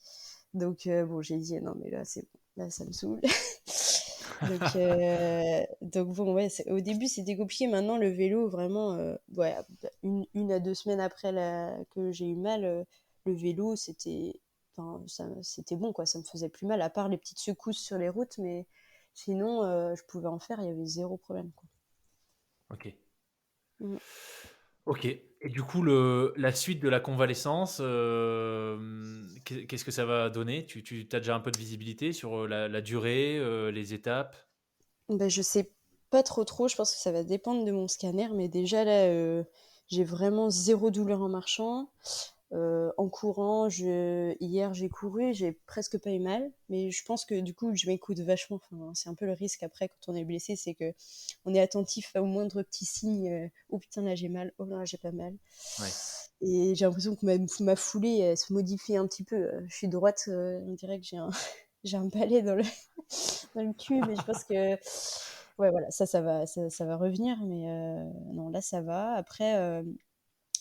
Donc bon, j'ai dit non mais là c'est bon, là ça me saoule. Donc bon ouais, au début c'était compliqué. Maintenant le vélo vraiment, ouais, une à 2 semaines après que j'ai eu mal, le vélo c'était, enfin c'était bon quoi, ça me faisait plus mal à part les petites secousses sur les routes, mais sinon je pouvais en faire, il y avait zéro problème quoi. OK. Mm. OK, et du coup la suite de la convalescence, qu'est-ce que ça va donner? Tu as déjà un peu de visibilité sur, la durée, les étapes? Ben, je sais pas trop, je pense que ça va dépendre de mon scanner, mais déjà là, j'ai vraiment zéro douleur en marchant. En courant, hier j'ai couru, j'ai presque pas eu mal, mais je pense que du coup je m'écoute vachement. Enfin, c'est un peu le risque après quand on est blessé, c'est que on est attentif au moindre petit signe. Oh putain là j'ai mal, oh là j'ai pas mal. Ouais, Et j'ai l'impression que ma foulée elle se modifie un petit peu. Je suis droite, on dirait que j'ai un balai dans le cul, mais je pense que ouais voilà ça va revenir, mais non là ça va. Après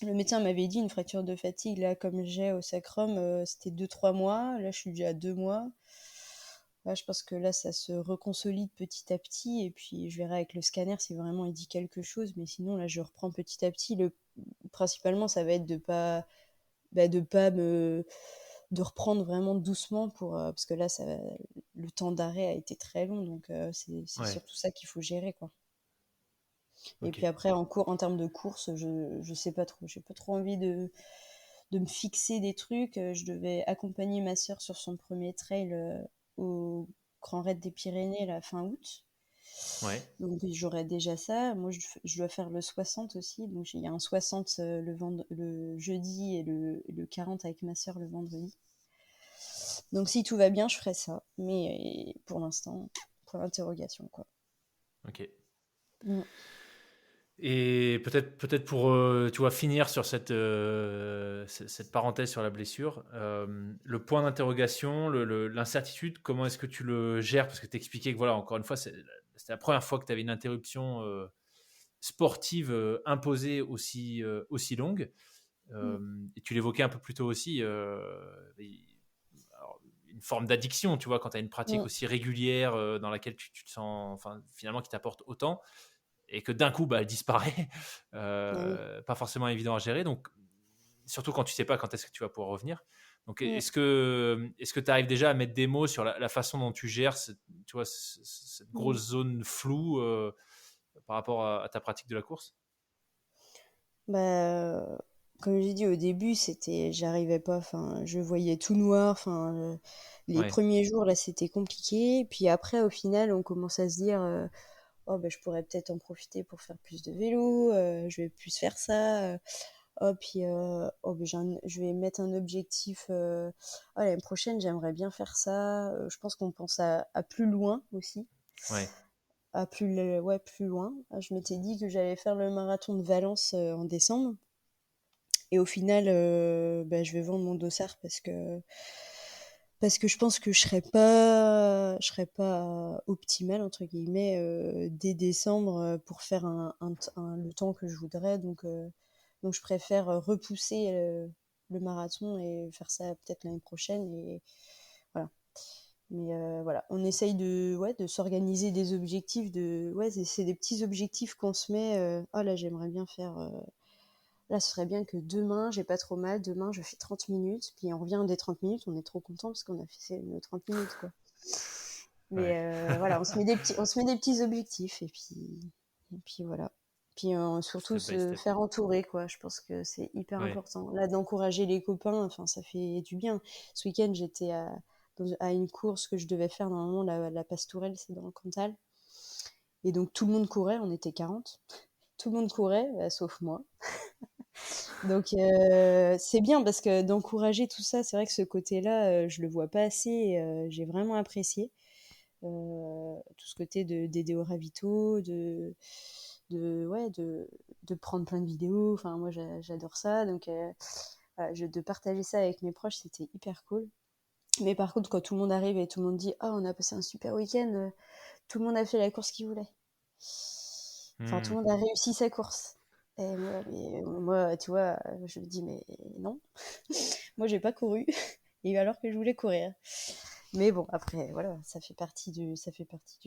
le médecin m'avait dit une fracture de fatigue, là, comme j'ai au sacrum, c'était 2 3 mois. Là, je suis déjà à 2 mois. Là, je pense que là, ça se reconsolide petit à petit. Et puis, je verrai avec le scanner si vraiment il dit quelque chose. Mais sinon, là, je reprends petit à petit. Principalement, ça va être de pas de reprendre vraiment doucement parce que là, le temps d'arrêt a été très long. Donc, c'est ouais, surtout ça qu'il faut gérer, quoi. Et puis OK, après, en termes de course, je sais pas trop. J'ai pas trop envie de me fixer des trucs. Je devais accompagner ma sœur sur son premier trail au Grand Raid des Pyrénées la fin août. ouais, Donc j'aurai déjà ça. Moi, je dois faire le 60 aussi. Donc il y a un 60 le jeudi et le 40 avec ma sœur le vendredi. Donc si tout va bien, je ferai ça. Mais pour l'instant, pour l'interrogation, quoi. OK, Mm. et peut-être pour, tu vois, finir sur cette parenthèse sur la blessure, le point d'interrogation, l'incertitude, comment est-ce que tu le gères? Parce que tu expliquais que voilà, encore une fois, c'était la première fois que tu avais une interruption, sportive, imposée aussi longue. Mm. Et tu l'évoquais un peu plus tôt aussi, alors, une forme d'addiction, tu vois, quand tu as une pratique Mm. aussi régulière dans laquelle tu te sens, enfin, finalement, qui t'apporte autant, et que d'un coup, bah, elle disparaît, Ah oui. pas forcément évident à gérer, donc surtout quand tu sais pas quand est-ce que tu vas pouvoir revenir. Donc, Mm. est-ce que tu arrives déjà à mettre des mots sur la façon dont tu gères tu vois, cette Mm. grosse zone floue par rapport à ta pratique de la course? Bah, comme j'ai dit au début, j'arrivais pas, enfin, je voyais tout noir, enfin, les Ouais, premiers jours, là, c'était compliqué. Puis après, au final, on commence à se dire, oh, bah, je pourrais peut-être en profiter pour faire plus de vélo, je vais plus faire ça. Oh, puis, oh, bah, je vais mettre un objectif, oh, l'année prochaine, j'aimerais bien faire ça. Je pense qu'on pense à plus loin aussi, ouais, ouais, plus loin. Je m'étais dit que j'allais faire le marathon de Valence en décembre. Et au final, bah, je vais vendre mon dossard parce que je pense que je serais pas optimale entre guillemets dès décembre pour faire le temps que je voudrais. Donc je préfère repousser le marathon et faire ça peut-être l'année prochaine. Et voilà. Mais voilà, on essaye de s'organiser des objectifs. C'est des petits objectifs qu'on se met. Oh là, j'aimerais bien faire. Là, ce serait bien que demain, j'ai pas trop mal. Demain, je fais 30 minutes. Puis on revient des 30 minutes. On est trop content parce qu'on a fait nos 30 minutes, quoi. Ouais. Mais voilà, on se met des petits objectifs. Et puis voilà. Puis surtout Step by se step. faire entourer, quoi. Je pense que c'est hyper Ouais. important. Là, d'encourager les copains, enfin, ça fait du bien. Ce week-end, j'étais à une course que je devais faire normalement, la Pastourelle, c'est dans le Cantal. Et donc tout le monde courait, on était 40. Tout le monde courait, sauf moi. Donc c'est bien parce que d'encourager tout ça, c'est vrai que ce côté-là, je le vois pas assez. J'ai vraiment apprécié tout ce côté d'aider au ravito, de prendre plein de vidéos. Enfin, moi, j'adore ça. Donc, voilà, de partager ça avec mes proches, c'était hyper cool. Mais par contre, quand tout le monde arrive et tout le monde dit «Ah, on a passé un super week-end», tout le monde a fait la course qu'il voulait. Enfin, tout Hmm. le monde a réussi sa course. Et moi, tu vois, je me dis «Mais non, moi, j'ai pas couru. Et alors que je voulais courir». Mais bon, après, voilà, ça fait partie du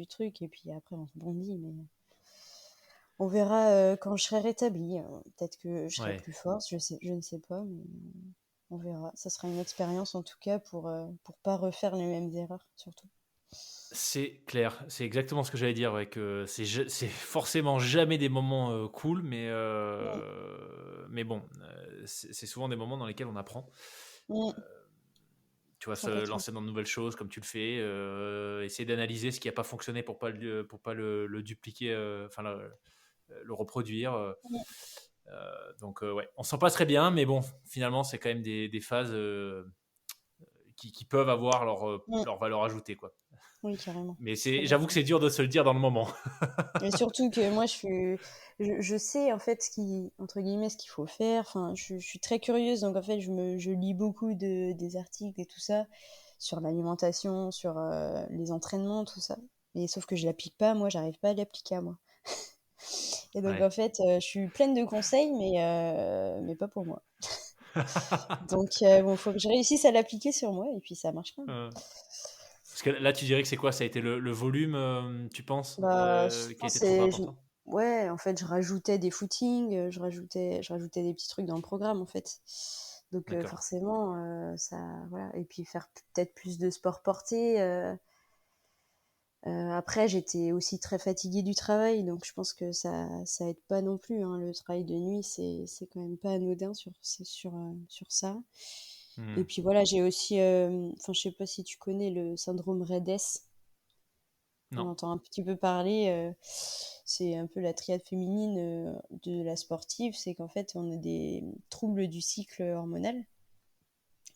truc. Et puis après, on rebondit. Mais on verra quand je serai rétablie. Peut-être que je serai Ouais. plus forte, je ne sais pas, mais on verra. Ça sera une expérience en tout cas pour pas refaire les mêmes erreurs, surtout. C'est clair, c'est exactement ce que j'allais dire, ouais, que c'est forcément jamais des moments cool, Mm. mais bon, c'est souvent des moments dans lesquels on apprend. Mm, Tu vois, se complètement. lancer dans de nouvelles choses comme tu le fais, essayer d'analyser ce qui n'a pas fonctionné pour pas le dupliquer, enfin le reproduire. Mm, Donc ouais, on s'en passerait bien, mais bon, finalement, c'est quand même des phases qui peuvent avoir mm. leur valeur ajoutée, quoi. Oui, carrément. Mais Je suis très j'avoue que d'accord. c'est dur de se le dire dans le moment. Et surtout que moi, je sais en fait entre guillemets, ce qu'il faut faire. Enfin, je suis très curieuse, donc en fait, je lis beaucoup des articles et tout ça sur l'alimentation, sur les entraînements, tout ça. Mais sauf que je l'applique pas, moi, j'arrive pas à l'appliquer à moi. Et donc Ouais. en fait, je suis pleine de conseils, mais pas pour moi. Donc bon, faut que je réussisse à l'appliquer sur moi et puis ça marchera. Euh, Parce que là, tu dirais que c'est quoi? Ça a été le volume, tu penses, Bah, je qui a pense été que trop important? ouais, en fait, je rajoutais des footings, je rajoutais des petits trucs dans le programme, en fait. Donc, D'accord. forcément, ça, voilà. Et puis, faire peut-être plus de sport porté. Après, j'étais aussi très fatiguée du travail, donc je pense que ça aide pas non plus, hein. Le travail de nuit, c'est quand même pas anodin sur ça. Et Hmm. puis voilà, j'ai aussi, enfin, je sais pas si tu connais le syndrome RED-S. On Non. entend un petit peu parler, c'est un peu la triade féminine de la sportive, c'est qu'en fait on a des troubles du cycle hormonal.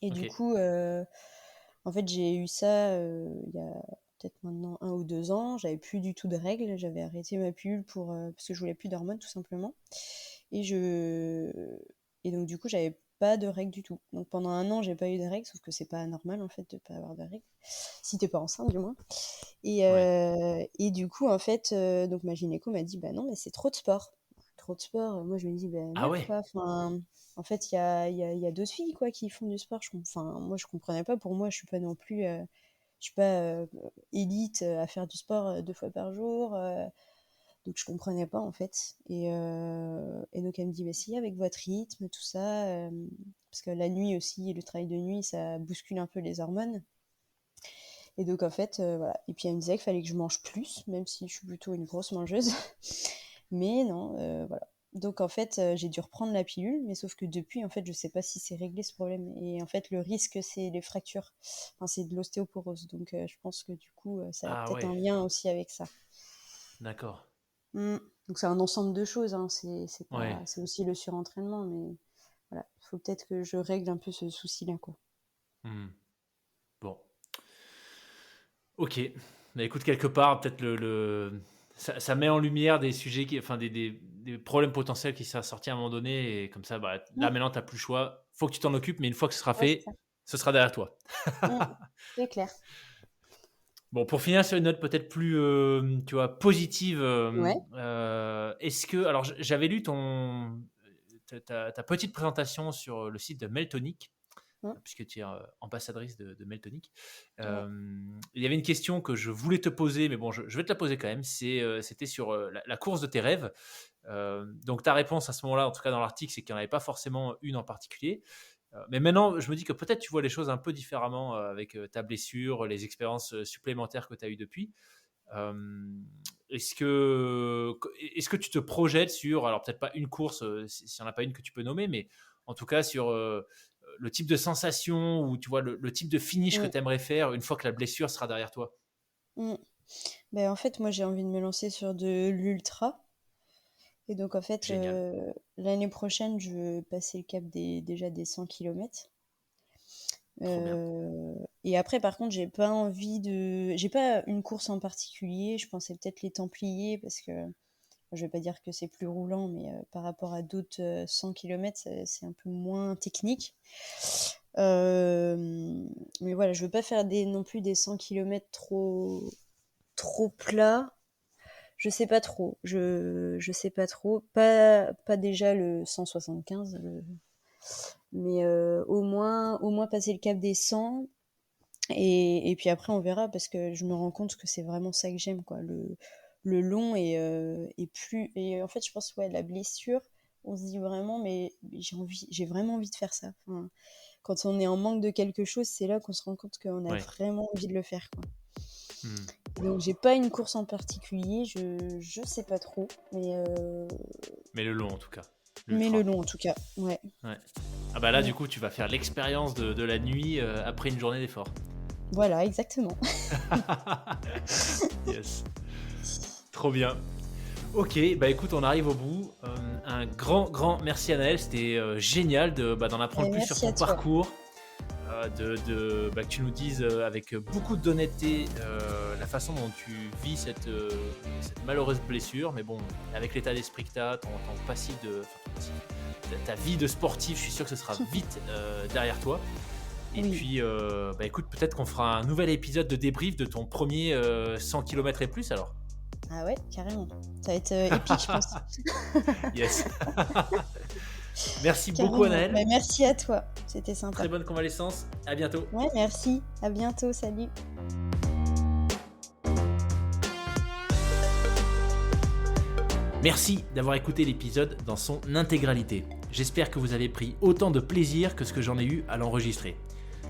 Et Ok. du coup, en fait j'ai eu ça il y a peut-être maintenant 1 ou 2 ans, j'avais plus du tout de règles, j'avais arrêté ma pilule parce que je voulais plus d'hormones tout simplement. Et je et donc du coup j'avais pas de règles du tout. Donc pendant 1 an j'ai pas eu de règles, sauf que c'est pas normal en fait de pas avoir de règles, si t'es pas enceinte du moins. Ouais. Et du coup, en fait, donc ma gynéco m'a dit, bah non, mais c'est trop de sport. Trop de sport. Moi, je me dis, bah Ah meuf, ouais. quoi. Enfin, en fait, il y a d'autres filles, quoi, qui font du sport. Enfin, moi, je comprenais pas. Pour moi, je suis pas non plus, je suis pas élite à faire du sport 2 fois par jour. Donc, je comprenais pas, en fait. Et donc, elle me dit, bah si, avec votre rythme, tout ça. Parce que la nuit aussi, le travail de nuit, ça bouscule un peu les hormones. Et donc en fait, voilà. Et puis elle me disait qu'il fallait que je mange plus, même si je suis plutôt une grosse mangeuse. Mais non, voilà. Donc en fait, j'ai dû reprendre la pilule, mais sauf que depuis, en fait, je sais pas si c'est réglé ce problème. Et en fait, le risque, c'est les fractures. Enfin, c'est de l'ostéoporose. Donc je pense que du coup, ça a Ah peut-être ouais. un lien aussi avec ça. D'accord. Mm. Donc c'est un ensemble de choses, hein. C'est Ouais. pas, c'est aussi le surentraînement, mais voilà, il faut peut-être que je règle un peu ce souci-là, quoi. Hmm. Bon. Ok. Mais écoute, quelque part, peut-être ça met en lumière des sujets enfin des problèmes potentiels qui seraient sortis à un moment donné, et comme ça, bah, là Mm. maintenant, t'as plus le choix. Faut que tu t'en occupes, mais une fois que ce sera Ouais, c'est ça. fait, ce sera derrière toi. Mm. C'est clair. Bon, pour finir sur une note peut-être plus, tu vois, positive, Ouais. est-ce que, alors j'avais lu ta petite présentation sur le site de Meltonic, Mmh. puisque tu es ambassadrice de Meltonic. Ouais. Il y avait une question que je voulais te poser, mais bon, je vais te la poser quand même. C'était sur la course de tes rêves. Donc ta réponse à ce moment-là, en tout cas dans l'article, c'est qu'il n'y en avait pas forcément une en particulier. Mais maintenant, je me dis que peut-être tu vois les choses un peu différemment avec ta blessure, les expériences supplémentaires que tu as eues depuis. Est-ce que tu te projettes sur, alors peut-être pas une course, s'il n'y en a pas une que tu peux nommer, mais en tout cas sur le type de sensation ou tu vois le type de finish que Mmh. tu aimerais faire une fois que la blessure sera derrière toi? Mmh. Ben, en fait, moi, j'ai envie de me lancer sur de l'ultra. Et donc, en fait, Génial, l'année prochaine, je veux passer le cap déjà des 100 kilomètres. trop bien. Et après, par contre, j'ai pas une course en particulier. Je pensais peut-être les Templiers parce que je vais pas dire que c'est plus roulant, mais par rapport à d'autres 100 km, c'est un peu moins technique. Euh, mais voilà, je veux pas faire non plus des 100 km trop plats. Je sais pas trop. Je sais pas trop. Pas déjà le 175, mais au moins passer le cap des 100. Et puis après, on verra parce que je me rends compte que c'est vraiment ça que j'aime, quoi. Le long et plus. Et en fait, je pense, ouais, la blessure, on se dit vraiment, mais j'ai vraiment envie de faire ça. Enfin, quand on est en manque de quelque chose, c'est là qu'on se rend compte qu'on a Ouais. vraiment envie de le faire, quoi. Hmm. Donc, j'ai pas une course en particulier, je sais pas trop, Mais le long en tout cas, mais le l'ultra. long en tout cas, ouais. Ouais. Ah bah là, Ouais. du coup, tu vas faire l'expérience de la nuit après une journée d'effort. Voilà, exactement. Yes, trop bien. Ok, bah écoute, on arrive au bout. Un grand merci Anaël, c'était génial d'en apprendre Et plus sur merci à ton toi. parcours, que tu nous dises avec beaucoup d'honnêteté la façon dont tu vis cette malheureuse blessure. Mais bon, avec l'état d'esprit que tu as, ton passif ta vie de sportif, je suis sûr que ce sera vite derrière toi. Et Oui. puis, bah écoute, peut-être qu'on fera un nouvel épisode de débrief de ton premier 100 km et plus alors. Ah ouais, carrément. Ça va être épique, je pense. Yes. Merci beaucoup Carrément. Anaël. Bah, merci à toi. C'était sympa. Très bonne convalescence. À bientôt. Ouais, merci. À bientôt. Salut. Merci d'avoir écouté l'épisode dans son intégralité. J'espère que vous avez pris autant de plaisir que ce que j'en ai eu à l'enregistrer.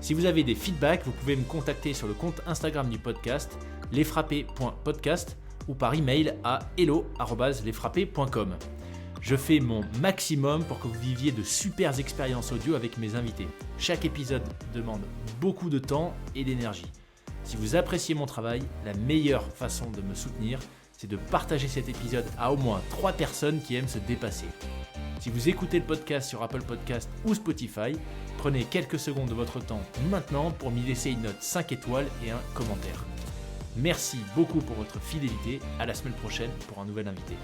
Si vous avez des feedbacks, vous pouvez me contacter sur le compte Instagram du podcast, lesfrappés.podcast, ou par email à hello@lesfrappés.com. Je fais mon maximum pour que vous viviez de super expériences audio avec mes invités. Chaque épisode demande beaucoup de temps et d'énergie. Si vous appréciez mon travail, la meilleure façon de me soutenir, c'est de partager cet épisode à au moins 3 personnes qui aiment se dépasser. Si vous écoutez le podcast sur Apple Podcast ou Spotify, prenez quelques secondes de votre temps maintenant pour m'y laisser une note 5 étoiles et un commentaire. Merci beaucoup pour votre fidélité. À la semaine prochaine pour un nouvel invité.